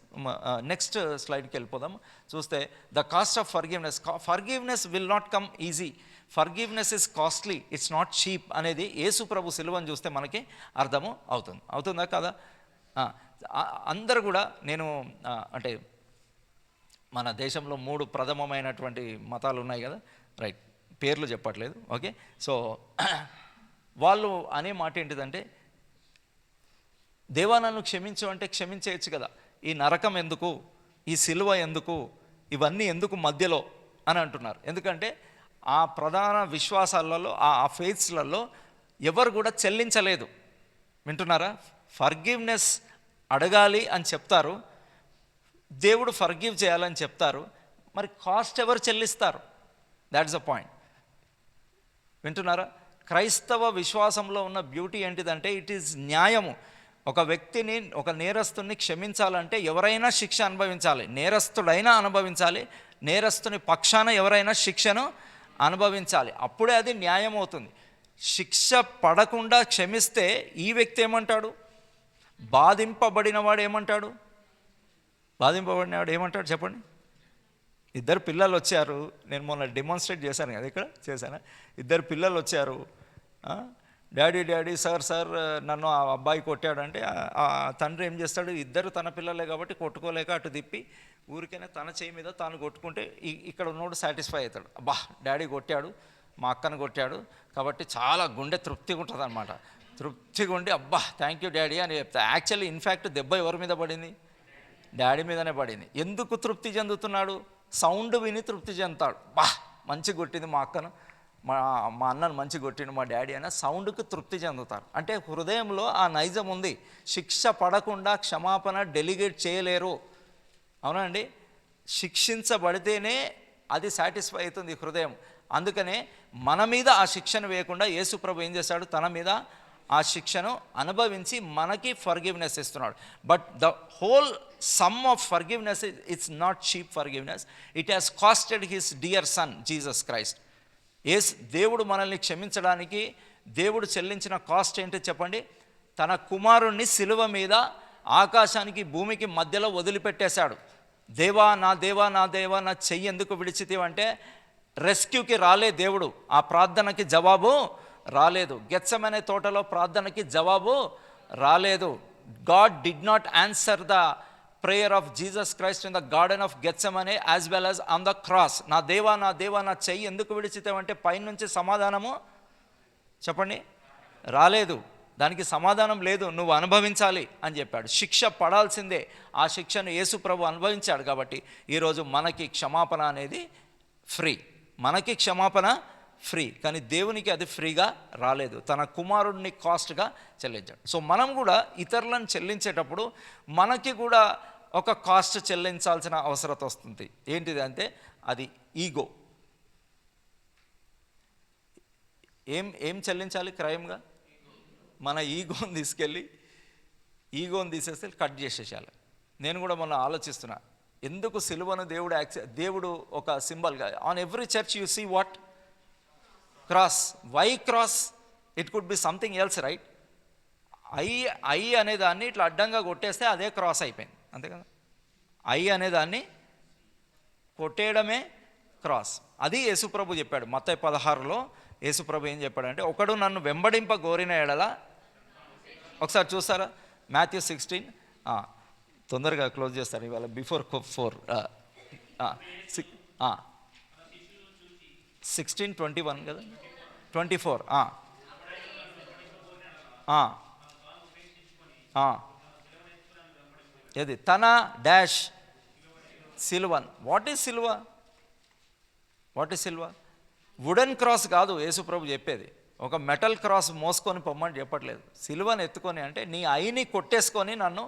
నెక్స్ట్ స్లైడ్కి వెళ్ళిపోదాం. చూస్తే the cost of forgiveness. Forgiveness will not come easy, forgiveness is costly, it's not cheap అనేది యేసు ప్రభు సిలువను చూస్తే మనకి అర్థము అవుతుందా కదా? అందరూ కూడా నేను అంటే మన దేశంలో 3 ప్రథమమైనటువంటి మతాలు ఉన్నాయి కదా, రైట్, పేర్లు చెప్పట్లేదు, ఓకే. సో వాళ్ళు అనే మాట ఏంటిదంటే, దేవా నన్ను క్షమించు అంటే క్షమించేయచ్చు కదా, ఈ నరకం ఎందుకు, ఈ సిలువ ఎందుకు, ఇవన్నీ ఎందుకు మధ్యలో అని అంటున్నారు. ఎందుకంటే ఆ ప్రధాన విశ్వాసాలలో, ఆ ఫెయిత్స్లలో ఎవరు కూడా చెల్లించలేదు. వింటున్నారా? ఫర్గివ్నెస్ అడగాలి అని చెప్తారు, దేవుడు ఫర్గివ్ చేయాలని చెప్తారు, మరి కాస్ట్ ఎవరు చెల్లిస్తారు? That's the point. వింటున్నారా? క్రైస్తవ విశ్వాసంలో ఉన్న బ్యూటీ ఏంటిదంటే, ఇట్ ఈజ్ న్యాయము. ఒక వ్యక్తిని, ఒక నేరస్తుని క్షమించాలంటే ఎవరైనా శిక్ష అనుభవించాలి, నేరస్తుడైనా అనుభవించాలి, నేరస్తుని పక్షాన ఎవరైనా శిక్షను అనుభవించాలి, అప్పుడే అది న్యాయం అవుతుంది. శిక్ష పడకుండా క్షమిస్తే ఈ వ్యక్తి ఏమంటాడు? బాధింపబడినవాడు ఏమంటాడు? బాధింపబడినవాడు ఏమంటాడు చెప్పండి? 2 పిల్లలు వచ్చారు, నేను మొన్న డెమాన్స్ట్రేట్ చేశాను కదా, ఇక్కడ చేశాను. 2 పిల్లలు వచ్చారు, డాడీ సార్ నన్ను ఆ అబ్బాయి కొట్టాడంటే ఆ తండ్రి ఏం చేస్తాడు? 2 తన పిల్లలే కాబట్టి కొట్టుకోలేక అటు తిప్పి ఊరికైనా తన చేయి మీద తాను కొట్టుకుంటే ఇక్కడ ఉన్నోడు సాటిస్ఫై అవుతాడు. అబ్బా డాడీ కొట్టాడు, మా అక్కను కొట్టాడు కాబట్టి చాలా గుండె తృప్తిగా ఉంటుంది అనమాట. తృప్తిగా ఉండి అబ్బా థ్యాంక్ యూ డాడీ అని చెప్తా. యాక్చువల్లీ ఇన్ఫ్యాక్ట్ దెబ్బ ఎవరి మీద పడింది? డాడీ మీదనే పడింది. ఎందుకు తృప్తి చెందుతున్నాడు? సౌండ్ విని తృప్తి చెందుతాడు. బా మంచి కొట్టింది మా అక్కను, మా అన్నను మంచి కొట్టిండు మా డాడీ అన్న సౌండ్కి తృప్తి చెందుతారు. అంటే హృదయంలో ఆ నైజం ఉంది. శిక్ష పడకుండా క్షమాపణ డెలిగేట్ చేయలేరు. అవునండి, శిక్షించబడితేనే అది సాటిస్ఫై అవుతుంది హృదయం. అందుకనే మన మీద ఆ శిక్షను వేయకుండా యేసు ప్రభు ఏం చేశాడు? తన మీద ఆ శిక్షను అనుభవించి మనకి ఫర్గివ్నెస్ ఇస్తున్నాడు. But the whole sum of forgiveness it's not cheap forgiveness, it has costed his dear son Jesus Christ. దేవుడు మనల్ని క్షమించడానికి దేవుడు చెల్లించిన కాస్ట్ ఏంటో చెప్పండి? తన కుమారుణ్ణి సిలువ మీద ఆకాశానికి భూమికి మధ్యలో వదిలిపెట్టేశాడు. దేవా నా దేవా నా చెయ్యి ఎందుకు విడిచితేవంటే రెస్క్యూకి రాలే దేవుడు, ఆ ప్రార్థనకి జవాబు రాలేదు. గెత్సెమనే తోటలో ప్రార్థనకి జవాబు రాలేదు. God did not answer the prayer of Jesus Christ in the garden of Gethsemane as well as on the cross. నా దేవా నా చెయ్యి ఎందుకు విడిచితేవంటే పైనుంచి సమాధానము చెప్పండి రాలేదు, దానికి సమాధానం లేదు, నువ్వు అనుభవించాలి అని చెప్పాడు. శిక్ష పడాల్సిందే, ఆ శిక్షను యేసు ప్రభు అనుభవించాడు. కాబట్టి ఈరోజు మనకి క్షమాపణ అనేది ఫ్రీ, మనకి క్షమాపణ ఫ్రీ. కానీ దేవునికి అది ఫ్రీగా రాలేదు, తన కుమారుడిని కాస్ట్గా చెల్లించాడు. సో మనం కూడా ఇతరులను చెల్లించేటప్పుడు మనకి కూడా ఒక కాస్ట్ చెల్లించాల్సిన అవసరం వస్తుంది. ఏంటిది అంటే అది ఈగో. ఏం చెల్లించాలి క్రయంగా? మన ఈగోని తీసేస్తే కట్ చేసేసాలి. నేను కూడా మొన్న ఆలోచిస్తున్నా, ఎందుకు సిలువను దేవుడు ఒక సింబల్గా on every church you see what? Cross. Why cross? It could be something else, right? I అనేదాన్ని ఇట్లా అడ్డంగా కొట్టేస్తే అదే క్రాస్ అయిపోయింది, అంతే కదా? ఐ అనేదాన్ని కొట్టేయడమే క్రాస్. అది యేసుప్రభు చెప్పాడు మత్తయి 16లో. యేసుప్రభు ఏం చెప్పాడంటే, ఒకడు నన్ను వెంబడింప గోరిన ఎడల, ఒకసారి చూస్తారా మాథ్యూ 16, తొందరగా క్లోజ్ చేస్తాను ఇవాళ బిఫోర్ 4, 16:21 కదా, 24. ఏది? తన డాష్ సిల్వన్. వాట్ ఈజ్ సిల్వ? వుడెన్ క్రాస్ కాదు యేసుప్రభు చెప్పేది. ఒక మెటల్ క్రాస్ మోసుకొని పొమ్మని చెప్పట్లేదు. సిలువను ఎత్తుకొని అంటే నీ ఐని కొట్టేసుకొని నన్ను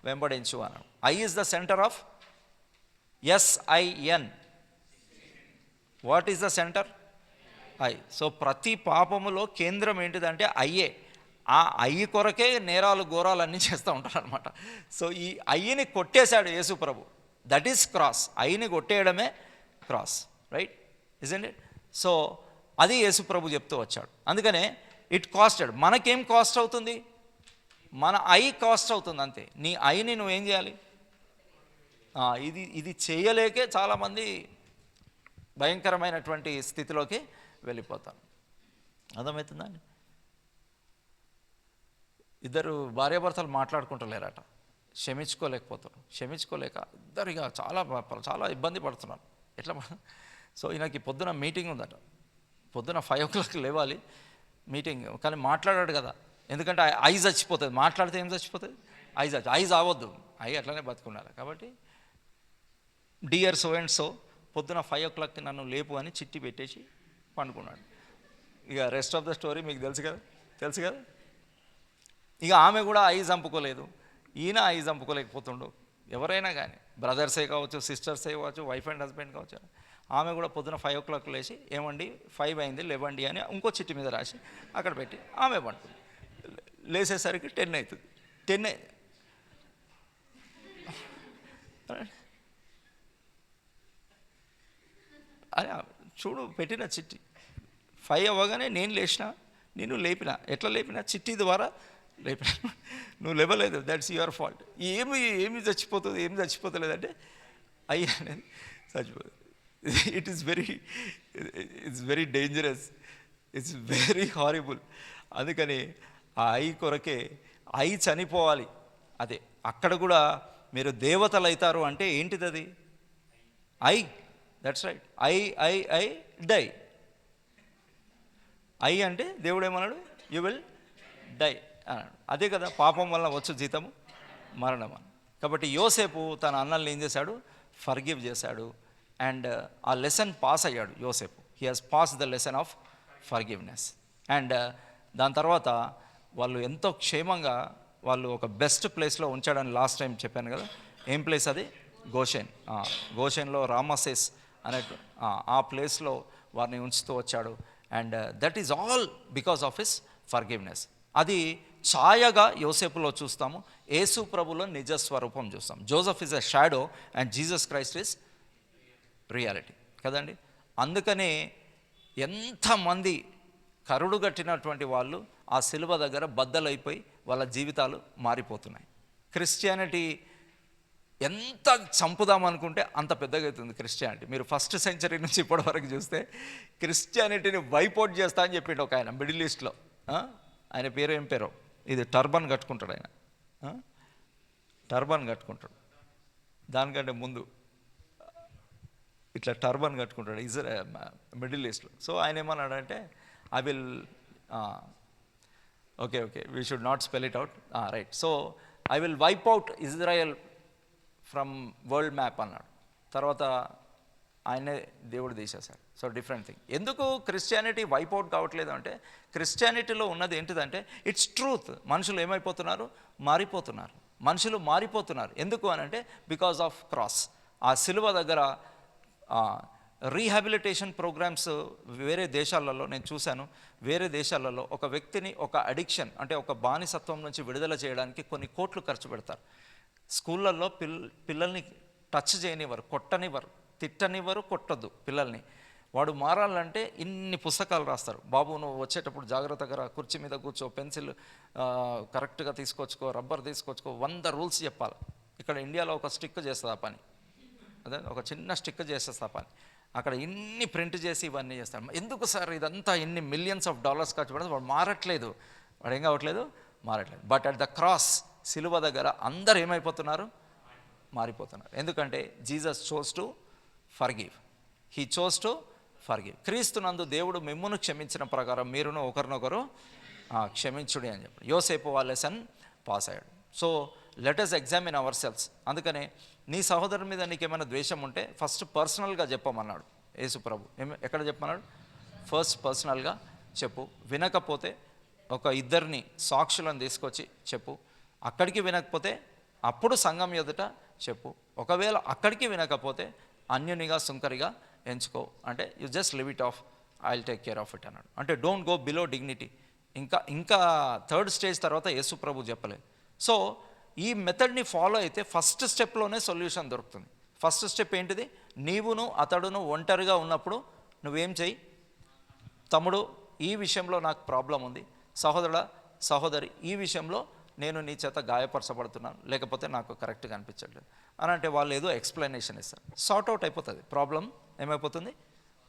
వెంబడించు అన్నాడు. I is the centre of SIN. What is the centre? I. So ప్రతి పాపములో కేంద్రం ఏంటిదంటే అయ్యే. ఆ అయ్యి కొరకే నేరాలు ఘోరాలు అన్నీ చేస్తూ ఉంటారు అనమాట. సో ఈ అయ్యిని కొట్టేశాడు యేసు ప్రభు. That is cross. అయ్యిని కొట్టేయడమే cross, right, isn't it? So అది యేసు ప్రభు చెప్తూ వచ్చాడు. అందుకనే ఇట్ కాస్టెడ్. మనకేం కాస్ట్ అవుతుంది? మన ఐ కాస్ట్ అవుతుంది అంతే. నీ ఐని నువ్వేం చేయాలి? ఇది చేయలేకే చాలామంది భయంకరమైనటువంటి స్థితిలోకి వెళ్ళిపోతారు. అర్థమవుతుందండి? ఇద్దరు భార్యాభర్తలు మాట్లాడుకుంటలేరట, క్షమించుకోలేక ఇద్దరిగా చాలా ఇబ్బంది పడుతున్నారు. ఎట్లా? సో ఈయనకి పొద్దున మీటింగ్ ఉందట, పొద్దున 5 o'clock లేవాలి మీటింగ్, కానీ మాట్లాడాడు కదా, ఎందుకంటే ఐ చచ్చిపోతుంది. మాట్లాడితే ఏం చచ్చిపోతుంది? ఐ చావద్దు, ఐ అట్లనే బతుకున్నారు. కాబట్టి డియర్ సో అండ్ సో పొద్దున 5 o'clock నన్ను లేపు అని చిట్టి పెట్టేసి పండుకున్నాడు. ఇక రెస్ట్ ఆఫ్ ద స్టోరీ మీకు తెలుసు కదా. ఇక ఆమె కూడా ఐ చంపుకోలేదు, ఈయన ఐ చంపుకోలేకపోతుండు. ఎవరైనా కానీ బ్రదర్సే కావచ్చు, సిస్టర్సే కావచ్చు, వైఫ్ అండ్ హస్బెండ్ కావచ్చు. ఆమె కూడా పొద్దున 5 o'clock లేచి ఏమండి 5 అయింది లేవండి అని ఇంకో చిట్టి మీద రాసి అక్కడ పెట్టి ఆమె పండుకుంది. లేచేసరికి 10 అవుతుంది. 10 అని చూడు పెట్టిన చిట్టి. 5 అవ్వగానే నేను లేచిన, నేను లేపిన. ఎట్లా లేపిన? చిట్టి ద్వారా లేపిన. నువ్వు లేవలేదు, దట్స్ యువర్ ఫాల్ట్. ఏమి చచ్చిపోతుంది, ఏమి చచ్చిపోతలేదంటే అయ్యి అనేది చచ్చిపోతుంది. It's very dangerous, it's very horrible. అందుకని ఆ ఐ కొరకే ఐ చనిపోవాలి. అదే అక్కడ కూడా మీరు దేవతలు అవుతారు అంటే ఏంటిది? అది I, that's right. I die. I అంటే దేవుడు ఏమన్నాడు? యు విల్ డై అన్నాడు. అదే కదా పాపం వల్ల వచ్చు జీతము మరణం అని. కాబట్టి యోసేపు తన అన్నల్ని ఏం చేశాడు? ఫర్గివ్ చేశాడు. అండ్ ఆ లెసన్ పాస్ అయ్యాడు యోసేపు. He has pass the lesson of forgiveness. And దాని తర్వాత వాళ్ళు ఎంతో క్షేమంగా వాళ్ళు ఒక బెస్ట్ ప్లేస్లో ఉంచాడని లాస్ట్ టైం చెప్పాను కదా. ఏం ప్లేస్ అది? గోషెన్లో రామసేస్ అనేటు ఆ ప్లేస్లో వారిని ఉంచుతూ వచ్చాడు. And that is all because of his forgiveness. అది ఛాయగా యోసేపులో చూస్తాము, యేసు ప్రభులో నిజస్వరూపం చూస్తాం. Joseph is a shadow and Jesus Christ is reality కదండి. అందుకనే ఎంతమంది కరుడుగట్టినటువంటి వాళ్ళు ఆ సిలువ దగ్గర బద్దలైపోయి వాళ్ళ జీవితాలు మారిపోతున్నాయి. క్రిస్టియానిటీ ఎంత చంపుదామనుకుంటే అంత పెద్దగా అవుతుంది క్రిస్టియానిటీ. మీరు 1st century నుంచి ఇప్పటి వరకు చూస్తే క్రిస్టియానిటీని వైపౌట్ చేస్తా అని చెప్పిండు ఒక ఆయన మిడిల్ ఈస్ట్లో. ఆయన పేరు ఏం పేరో, ఇది టర్బన్ కట్టుకుంటాడు ఆయన, టర్బన్ కట్టుకుంటాడు. దానికంటే ముందు ఇట్లా టర్బన్ కట్టుకుంటాడు మిడిల్ ఈస్ట్లో. సో ఆయన ఏమన్నాడంటే I will okay we should not spell it out, right. So I will wipe out Israel from world map అన్నాడు. తర్వాత ఆయనే దేవుడు తీసేశాడు. So different thing. ఎందుకు క్రిస్టియానిటీ వైపౌట్ కావట్లేదు అంటే క్రిస్టియానిటీలో ఉన్నది ఏంటిదంటే ఇట్స్ ట్రూత్. మనుషులు ఏమైపోతున్నారు? మనుషులు మారిపోతున్నారు. ఎందుకు అని అంటే బికాజ్ ఆఫ్ క్రాస్. ఆ సిలువ దగ్గర రీహాబిలిటేషన్ ప్రోగ్రామ్స్ వేరే దేశాలలో నేను చూశాను. వేరే దేశాలలో ఒక వ్యక్తిని ఒక అడిక్షన్ అంటే ఒక బానిసత్వం నుంచి విడుదల చేయడానికి కొన్ని కోట్లు ఖర్చు పెడతారు. స్కూళ్ళల్లో పిల్లల్ని టచ్ చేయనివ్వరు, కొట్టనివ్వరు, తిట్టనివ్వరు, కొట్టద్దు పిల్లల్ని. వాడు మారాలంటే ఇన్ని పుస్తకాలు రాస్తారు. బాబు నువ్వు వచ్చేటప్పుడు జాగ్రత్తగా కుర్చీ మీద కూర్చో, పెన్సిల్ కరెక్ట్గా తీసుకొచ్చుకో, రబ్బర్ తీసుకొచ్చుకో, 100 రూల్స్ చెప్పాలి. ఇక్కడ ఇండియాలో ఒక స్టిక్ చేస్తుంది ఆ పని, అదే ఒక చిన్న స్టిక్ చేసేస్తా పని. అక్కడ ఇన్ని ప్రింట్ చేసి ఇవన్నీ చేస్తాడు. ఎందుకు సార్ ఇదంతా ఇన్ని $millions ఖర్చు పెడితే వాడు మారట్లేదు. వాడు ఏం కావట్లేదు? మారట్లేదు. బట్ అట్ ద క్రాస్, సిలువ దగ్గర అందరు ఏమైపోతున్నారు? మారిపోతున్నారు. ఎందుకంటే Jesus chose to forgive. He chose to forgive. క్రీస్తునందు దేవుడు మిమ్మును క్షమించిన ప్రకారం మీరును ఒకరినొకరు క్షమించుడి అని చెప్పి యోసేపు ఆ లెసన్ పాస్ అయ్యాడు. So let us examine our cells. అందుకనే నీ సహోదరుని మీద నీకేమైనా ద్వేషం ఉంటే ఫస్ట్ పర్సనల్గా చెప్పమన్నాడు యేసు ప్రభు. ఎక్కడ చెప్పమన్నాడు? ఫస్ట్ పర్సనల్గా చెప్పు. వినకపోతే ఒక 2 సాక్షులను తీసుకొచ్చి చెప్పు. అక్కడికి వినకపోతే అప్పుడు సంఘం ఎదుట చెప్పు. ఒకవేళ అక్కడికి వినకపోతే అన్యునిగా సుంకరిగా ఎంచుకో. అంటే you just live it of, I will take care of it అన్నాడు. అంటే డోంట్ గో బిలో డిగ్నిటీ. ఇంకా 3rd స్టేజ్ తర్వాత యేసు ప్రభు చెప్పలేదు. సో ఈ మెథడ్ని ఫాలో అయితే ఫస్ట్ స్టెప్లోనే సొల్యూషన్ దొరుకుతుంది. ఫస్ట్ స్టెప్ ఏంటిది? నీవును అతడును ఒంటరిగా ఉన్నప్పుడు నువ్వేం చెయ్యి? తమ్ముడు, ఈ విషయంలో నాకు ప్రాబ్లం ఉంది, సహోదరుడా సహోదరి ఈ విషయంలో నేను నీ చేత గాయపరచబడుతున్నాను, లేకపోతే నాకు కరెక్ట్గా అనిపించట్లేదు అని అంటే వాళ్ళు ఏదో ఎక్స్ప్లెనేషన్ ఇస్తారు, సార్ట్ అవుట్ అయిపోతుంది. ప్రాబ్లం ఏమైపోతుంది?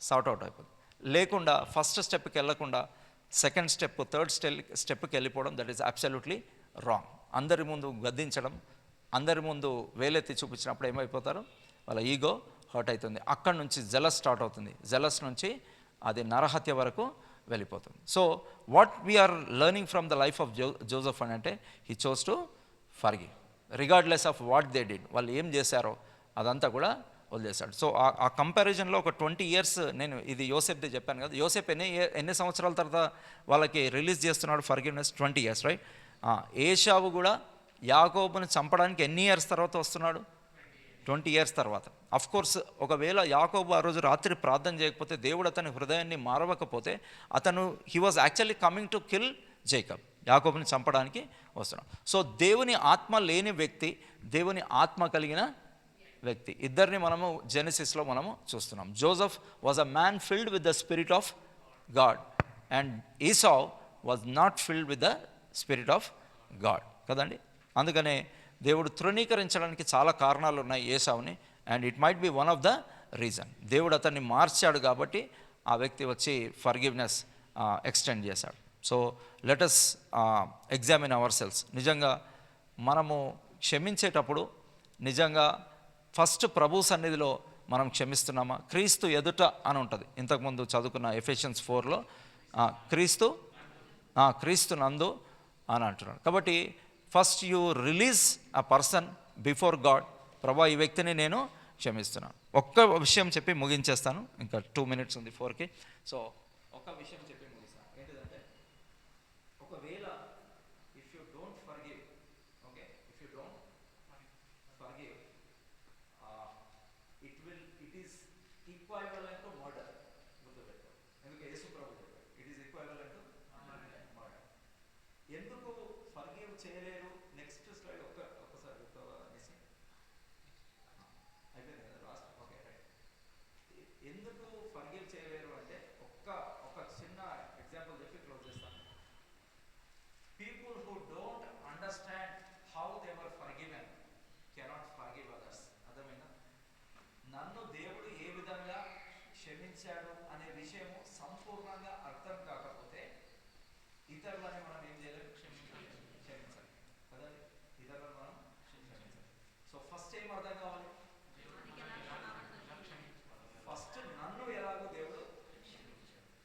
సార్ట్ అవుట్ అయిపోతుంది. లేకుండా ఫస్ట్ స్టెప్కి వెళ్ళకుండా సెకండ్ స్టెప్, థర్డ్ స్టెప్కి వెళ్ళిపోవడం, దట్ ఈస్ అబ్సల్యూట్లీ రాంగ్. అందరి ముందు గద్దించడం, అందరి ముందు వేలెత్తి చూపించినప్పుడు ఏమైపోతారు? వాళ్ళ ఈగో హర్ట్ అవుతుంది. అక్కడి నుంచి జెలస్ స్టార్ట్ అవుతుంది. జెలస్ నుంచి అది నరహత్య వరకు వెళ్ళిపోతుంది. So what we are learning from the life of Joseph అని అంటే he chose to forgive regardless of what they did. వాళ్ళు ఏం చేశారో అదంతా కూడా వదిలేశాడు. సో ఆ కంపారిజన్లో ఒక 20 years, నేను ఇది యోసేఫ్ది చెప్పాను కదా, యోసేఫ్ ఎన్ని సంవత్సరాల తర్వాత వాళ్ళకి రిలీజ్ చేస్తున్నాడు ఫర్గివ్నెస్? 20 years, right? ఏషావు కూడా యాకోబుని చంపడానికి ఎన్ని ఇయర్స్ తర్వాత వస్తున్నాడు? 20 years తర్వాత. అఫ్ కోర్స్ ఒకవేళ యాకోబు ఆ రోజు రాత్రి ప్రార్థన చేయకపోతే, దేవుడు అతని హృదయాన్ని మారవకపోతే, అతను he was actually coming to kill Jacob, యాకోబుని చంపడానికి వస్తున్నాడు. సో దేవుని ఆత్మ లేని వ్యక్తి, దేవుని ఆత్మ కలిగిన వ్యక్తి, ఇద్దరిని మనము జెనసిస్లో మనము చూస్తున్నాం. Joseph was a man filled with the spirit of God and Esau was not filled with the spirit of God కదండి. అందుకనే దేవుడు తృణీకరించడానికి చాలా కారణాలు ఉన్నాయి ఏసావుని, and it might be one of the reason. దేవుడు అతన్ని మార్చాడు కాబట్టి ఆ వ్యక్తి వచ్చి ఫర్గివ్నెస్ ఎక్స్టెండ్ చేశాడు. So let us examine our selves. నిజంగా మనము క్షమించేటప్పుడు నిజంగా ఫస్ట్ ప్రభు సన్నిధిలో మనం క్షమిస్తున్నామా? క్రీస్తు ఎదుట అని ఉంటుంది, ఇంతకుముందు చదువుకున్న ఎఫెషియన్స్ 4లో క్రీస్తు నందు అని అంటున్నాడు. కాబట్టి first you release a person before God. ప్రభా, ఈ వ్యక్తిని నేను క్షమిస్తున్నాను. ఒక్క విషయం చెప్పి ముగించేస్తాను, ఇంకా 2 minutes ఉంది 4కి. సో ఒక్క విషయం చెప్పి ముగిస్తాను. ఏంటిదంటే, ఒకవేళ if you don't forgive, okay, if you don't forgive, it is equivalent to murder. గుర్తుపెట్టుకో, ఎందుకు యేసు ప్రభు చెప్పాడు, it is equivalent to murder. ఎందుకు ఫర్గివ్ చేయలేరు? నెక్స్ట్ స్లైడ్ ఒక్కసారి అయిపోయింది కదా లాస్ట్, ఓకే రైట్. ఎందుకు ఫర్గివ్ చేయలేరు అంటే ఒక చిన్న ఎగ్జాంపుల్ చెప్పి క్లోజ్ చేస్తాను. People who don't understand how they were forgiven cannot forgive others. అర్థమైందా? నన్ను దేవుడు ఏ విధంగా క్షమించాడు అనే విషయము సంపూర్ణంగా అర్థం కాకపోతే ఇతరులని మనం ఏం చేయలేము? క్షమించాలి కదండి, ఇతరులను మనం క్షమించాలి. సో ఫస్ట్ ఏం అర్థం కావాలి? ఫస్ట్ నన్ను ఎలాగో దేవుడు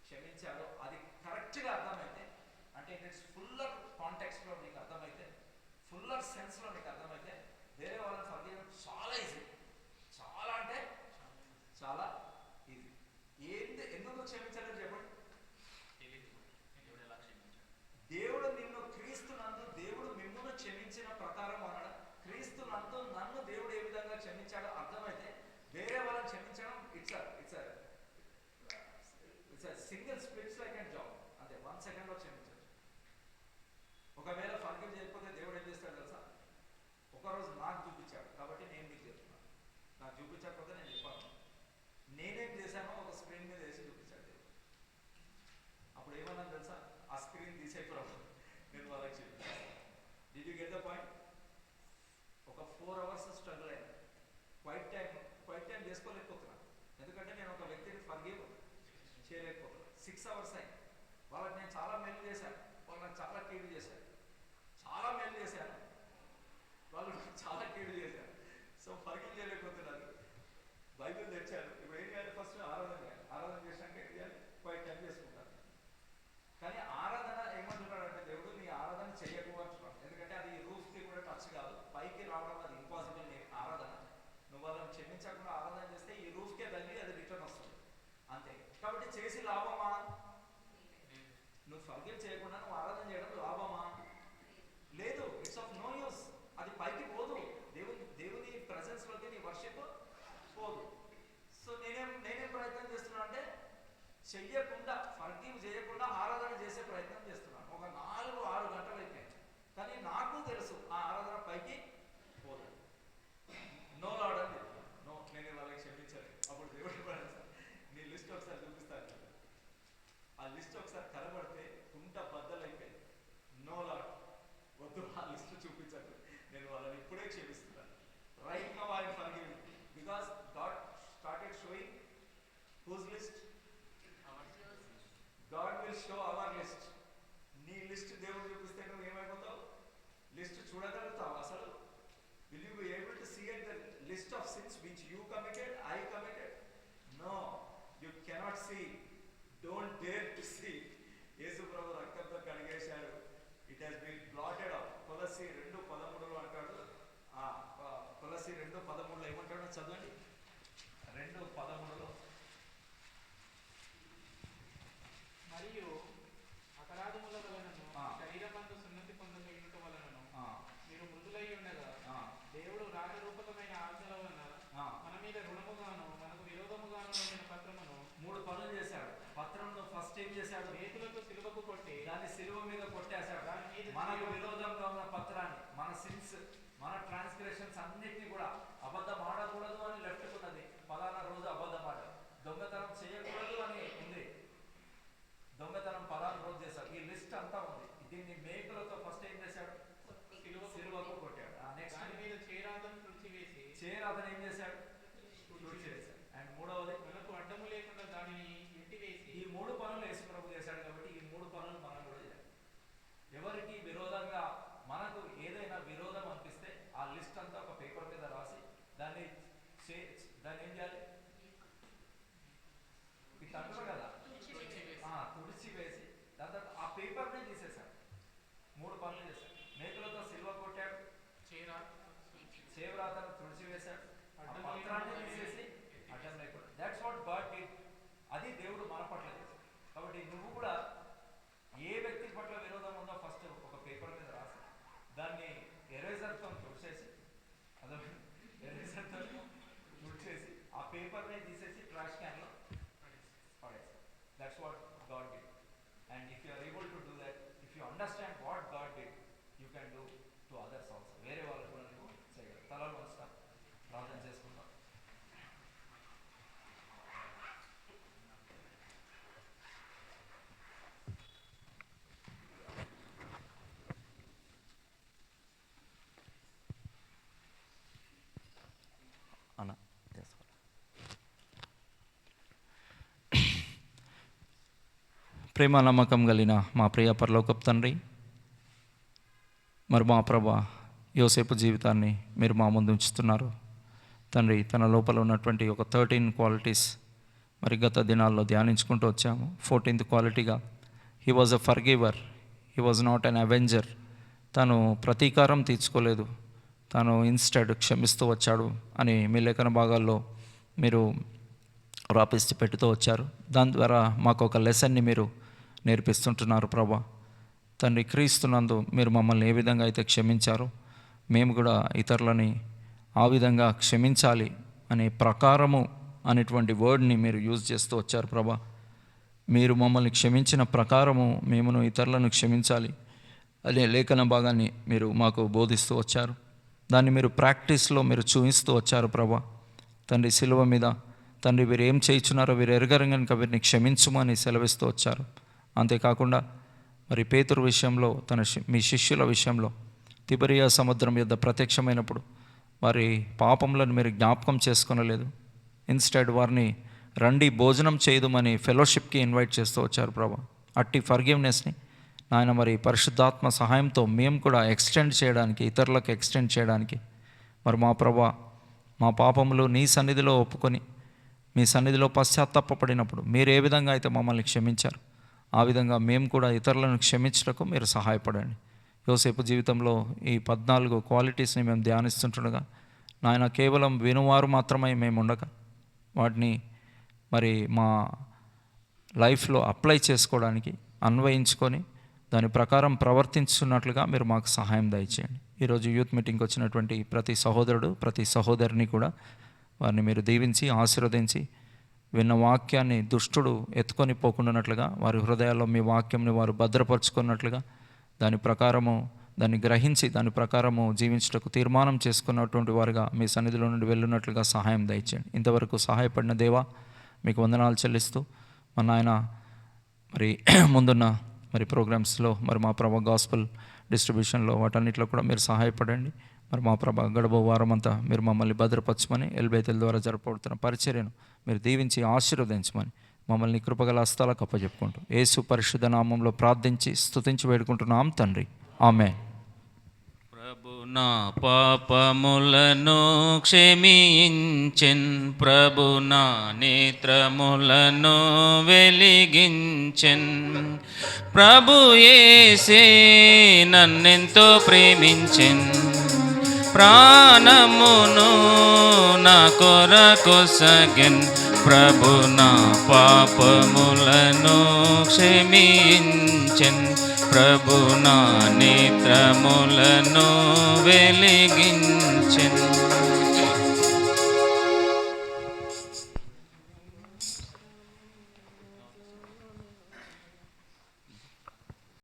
క్షమించాడో అది కరెక్ట్గా అర్థమైతే, అంటే ఇట్స్ ఫుల్లర్ కాంటెక్స్ట్లో నీకు అర్థమైతే, ఫుల్లర్ సెన్స్లో నీకు అర్థమైతే, వేరే వాళ్ళని ఫర్గివ్ చాలా ఈజీ, చాలా అంటే చాలా ఈజీ. ఎందుకు క్షమించలేదు చెప్పండి? దేవుడు నిన్ను క్రీస్తు నందు, దేవుడు మిమ్మును క్షమించిన ప్రకారం అన్నాడు. క్రీస్తు నందు నన్ను దేవుడు ఏ విధంగా క్షమించాడో అర్థమైతే వేరే వాళ్ళని క్షమించడం it's single split second job, అంతే, 1 second క్షమించచ్చు. ఒకవేళ ఫర్గివ్ చేయకపోతే దేవుడు ఏం చేస్తాడు తెలుసా? ఒకరోజు నాకు చూపించాడు కాబట్టి నేను మీకు చెప్తున్నాను. నాకు చూపించకపోతే నేను చెప్పాను, నేనేం చేశానో ఒక స్క్రీన్ మీద వేసి చూపించాడు దేవుడు. అప్పుడు ఏమన్నా తెలుసా? ఆ స్క్రీన్ తీసే ప్రభు నేను వాళ్ళకి చూపించాను. Did you get the point? ఒక 4 hours స్ట్రగుల్ అయ్యాను, క్వైట్ టైం చేసుకోలేకపోతున్నాను, ఎందుకంటే నేను ఒక వ్యక్తిని ఫర్గివ్ చేయలేకపోతున్నాను. 6 hours అయింది. వాళ్ళకి నేను చాలా మేలు చేశాను, వాళ్ళు నాకు చాలా కీడు చేశారు. చాలా మేలు చేశాను, వాళ్ళు చాలా కీడు చేశారు. సో ఫర్గివ్ చేయలేకపోతున్నారు. బైబిల్ తెచ్చారు. ఇప్పుడు ఏం చేయాలి? ఫస్ట్ ఆరాధన చేయాలి. ఆరాధన చేసినాక ఏం చేయాలి? క్వైట్ టైం చేసుకుంటారు. కానీ ఆరాధన ఏమంటున్నాడంటే దేవుడు, నీ ఆరాధన చెయ్యకు అంటున్నాడు. ఎందుకంటే అది రూఫ్కి కూడా టచ్ కాదు, పైకి రావడం అది ఇంపాసిబుల్. ఆరాధన నువ్వు వాళ్ళని క్షమించకుండా ఆరాధన చేస్తే ఈ రూఫ్కే తగిలి అది రిటర్న్ వస్తుంది, అంతే. కాబట్టి చేసి లాభమా? నువ్వు ఫర్గివ్ చేయకుండా నువ్వు ఆరాధన చేయడం లాభమా? లేదు, ఇట్స్ ఆఫ్ నో యూస్. అది పైకి పోదు, దేవుని ప్రెజెన్స్లోకి నీ వర్షిప్ పోదు. సో నేనేం ప్రయత్నం చేస్తున్నా అంటే, చెయ్యకుండా, ఫర్గివ్ చేయకుండా ఆరాధన చేసే ప్రయత్నం చేస్తున్నాను. ఒక 4-6 గంటలు అయిపోయింది, కానీ నాకు తెలుసు ఆ ఆరాధన పైకి పోదు. నో లార్డ్ అని చెప్తాను. దశి 2:13 ఏమంటాడో చదవండి. 2:13 మరియు అపరాధముల వలనను శరీరమందు సున్నతి పొందక వలనను మీరు మృదులై ఉండగా దేవుడు రాజరూపకమైన ఆజ్ఞల వలన మన మీద రుణముగాను మనకు విరోధముగాను ఉన్న పత్రమును 3 పనులు చేశాడు. పత్రంలో ఫస్ట్ ఏం చేశాడు? రేతులతో సిలువకు కొట్టి దాన్ని సిలువ మీద కొట్టేశాడు. మనకు విరోధంగా ఉన్న పత్రాన్ని, మన సిన్స్, మన ట్రాన్స్గ్రెషన్స్ అన్నిటినీ కూడా అబద్ధం ఆడకూడదు అని లెఫ్ట్ ఉన్నది. పలానా రోజు అబద్ధం ఆడ, దొంగతనం చేయకూడదు అని ఉంది. దొంగతనం పలానా రోజు చేశాడు. ఈ లిస్ట్ అంతా ఉంది. దీన్ని మేకులతో ఫస్ట్ ఏం చేశాడు? సిలువకు కొట్టాడు. నెక్స్ట్ దాని మీద చేరాదను తుడిచివేసి చేరాదను ఏం చేశాడు? తుడిచివేశాడు. అండ్ మూడవది మనకు అడ్డము లేకుండా దానిని ఎట్టివేసి. ఈ 3 పనులు యేసు ప్రభు చేశాడు. కాబట్టి ఈ 3 పనులు మనం కూడా చేయాలి. ఎవరికి విరోధంగా మనకు ఏదైనా విరోధం అనిపిస్తే ఆ లిస్ట్ అంతా ఒక పేపర్ మీద రాసి దాన్ని ఏం చేయాలి? ఇట్లా అంటారు కదా, తుడిచివేసి దాని తర్వాత ఆ పేపర్నే తీసేశాడు. 3 పనులు చేశాడు. మేకులతో సిల్వ కొట్టాడు, చేవ్రాతను తుడిచివేశాడు, పత్రాన్ని తీసేసి అడ్డం లేకుండా. That's what God did. అది దేవుడు మన పట్ల చేశాడు. కాబట్టి నువ్వు కూడా ఏ వ్యక్తి పట్ల విరోధం ఉందో ఫస్ట్ ఒక పేపర్ మీద రాసి దాన్ని ఎరేజర్తో తుడిచేసి, ఎరేజర్తో తుడిచేసి ఆ పేపర్నే తీసేసి ట్రాష్ క్యాన్లో పడేసి. That's what God did. And if you are able to do that, if you understand what God did, you can do to others also. వేరే వాళ్ళు కూడా నువ్వు చేయగలరు. తలలో వస్తాం, ప్రార్థన చేసుకుంటాం. అన్న ప్రేమ నమ్మకం కలిగిన మా ప్రియ పరలోకపు తండ్రి, మరి మా ప్రభా యోసేపు జీవితాన్ని మీరు మా ముందు ఉంచుతున్నారు తండ్రి. తన లోపల ఉన్నటువంటి ఒక 13 క్వాలిటీస్ మరి గత దినాల్లో ధ్యానించుకుంటూ వచ్చాము. 14th క్వాలిటీగా he was a forgiver, he was not an avenger. తను ప్రతీకారం తీర్చుకోలేదు, తను ఇన్స్టెడ్ క్షమిస్తూ వచ్చాడు అని మీ లేఖన భాగాల్లో మీరు రాపిస్తూ పెట్టుతూ వచ్చారు. దాని ద్వారా మాకు ఒక లెసన్ని మీరు నేర్పిస్తుంటున్నారు ప్రభా. తండ్రి, క్రీస్తునందు మీరు మమ్మల్ని ఏ విధంగా అయితే క్షమించారో మేము కూడా ఇతరులని ఆ విధంగా క్షమించాలి అనే ప్రకారము అనేటువంటి వర్డ్ని మీరు యూజ్ చేస్తూ వచ్చారు ప్రభా. మీరు మమ్మల్ని క్షమించిన ప్రకారము మేమును ఇతరులను క్షమించాలి అనే లేఖన భాగాన్ని మీరు మాకు బోధిస్తూ వచ్చారు. దాన్ని మీరు ప్రాక్టీస్లో మీరు చూపిస్తూ వచ్చారు ప్రభా. తండ్రి, సిలువ మీద తండ్రి వీరు ఏం చేయించున్నారో వీరు ఎరగరు కనుక వీరిని క్షమించుమని సెలవిస్తూ వచ్చారు. అంతేకాకుండా మరి పేతురు విషయంలో మీ శిష్యుల విషయంలో తిబెరియా సముద్రం యొద్ద ప్రత్యక్షమైనప్పుడు వారి పాపములను మీరు జ్ఞాపకం చేసుకొనలేదు. ఇన్స్టెడ్ వారిని రండి భోజనం చేయదుమని ఫెలోషిప్కి ఇన్వైట్ చేస్తూ వచ్చారు ప్రభా. అట్టి ఫర్గివ్నెస్ని నాయన మరి పరిశుద్ధాత్మ సహాయంతో మేము కూడా ఎక్స్టెండ్ చేయడానికి, ఇతరులకు ఎక్స్టెండ్ చేయడానికి మరి మా ప్రభా మా పాపములు నీ సన్నిధిలో ఒప్పుకొని మీ సన్నిధిలో పశ్చాత్తాపడినప్పుడు మీరు ఏ విధంగా అయితే మమ్మల్ని క్షమించారు ఆ విధంగా మేము కూడా ఇతరులను క్షమించటకు మీరు సహాయపడండి. యోసేపు జీవితంలో ఈ 14 క్వాలిటీస్ని మేము ధ్యానిస్తుంటుండగా నాయన కేవలం వినువారు మాత్రమే మేము ఉండగా వాటిని మరి మా లైఫ్లో అప్లై చేసుకోవడానికి, అన్వయించుకొని దాని ప్రకారం ప్రవర్తించున్నట్లుగా మీరు మాకు సహాయం దయచేయండి. ఈరోజు యూత్ మీటింగ్కి వచ్చినటువంటి ప్రతి సహోదరుడు, ప్రతి సహోదరిని కూడా వారిని మీరు దీవించి ఆశీర్వదించి విన్న వాక్యాన్ని దుష్టుడు ఎత్తుకొని పోకుండానట్లుగా వారి హృదయాల్లో మీ వాక్యంని వారు భద్రపరుచుకున్నట్లుగా దాని ప్రకారము దాన్ని గ్రహించి దాని ప్రకారము జీవించటకు తీర్మానం చేసుకున్నటువంటి వారుగా మీ సన్నిధిలో నుండి వెళ్ళున్నట్లుగా సహాయం దయచేయండి. ఇంతవరకు సహాయపడిన దేవా మీకు వందనాలు చెల్లిస్తూ మా నాయన మరి ముందున్న మరి ప్రోగ్రామ్స్లో మరి మా ప్రభా గాస్పల్ డిస్ట్రిబ్యూషన్లో వాటన్నిటిలో కూడా మీరు సహాయపడండి. మరి మా ప్రభా గడబో వారం అంతా మీరు మమ్మల్ని భద్రపరచమని ఎల్బైతెల ద్వారా జరపబడుతున్న పరిచర్యను మీరు దీవించి ఆశీర్వదించమని మమ్మల్ని కృపగల హస్తాలకు అప్పచెప్పుకుంటూ యేసు పరిశుద్ధ నామంలో ప్రార్థించి స్తుతించి వేడుకుంటున్నాం తండ్రి, ఆమేన్. ప్రభు నా పాపములను క్షమించెన్, ప్రభు నా నేత్రములను వెలిగించెన్, ప్రభు యేసే నన్నెంతో ప్రేమించెన్, ప్రాణమును నా కొరకొసగెన్. ప్రభు నా పాపములను క్షమించెన్. ప్రభు నా నేత్రములను వెలిగించెన్.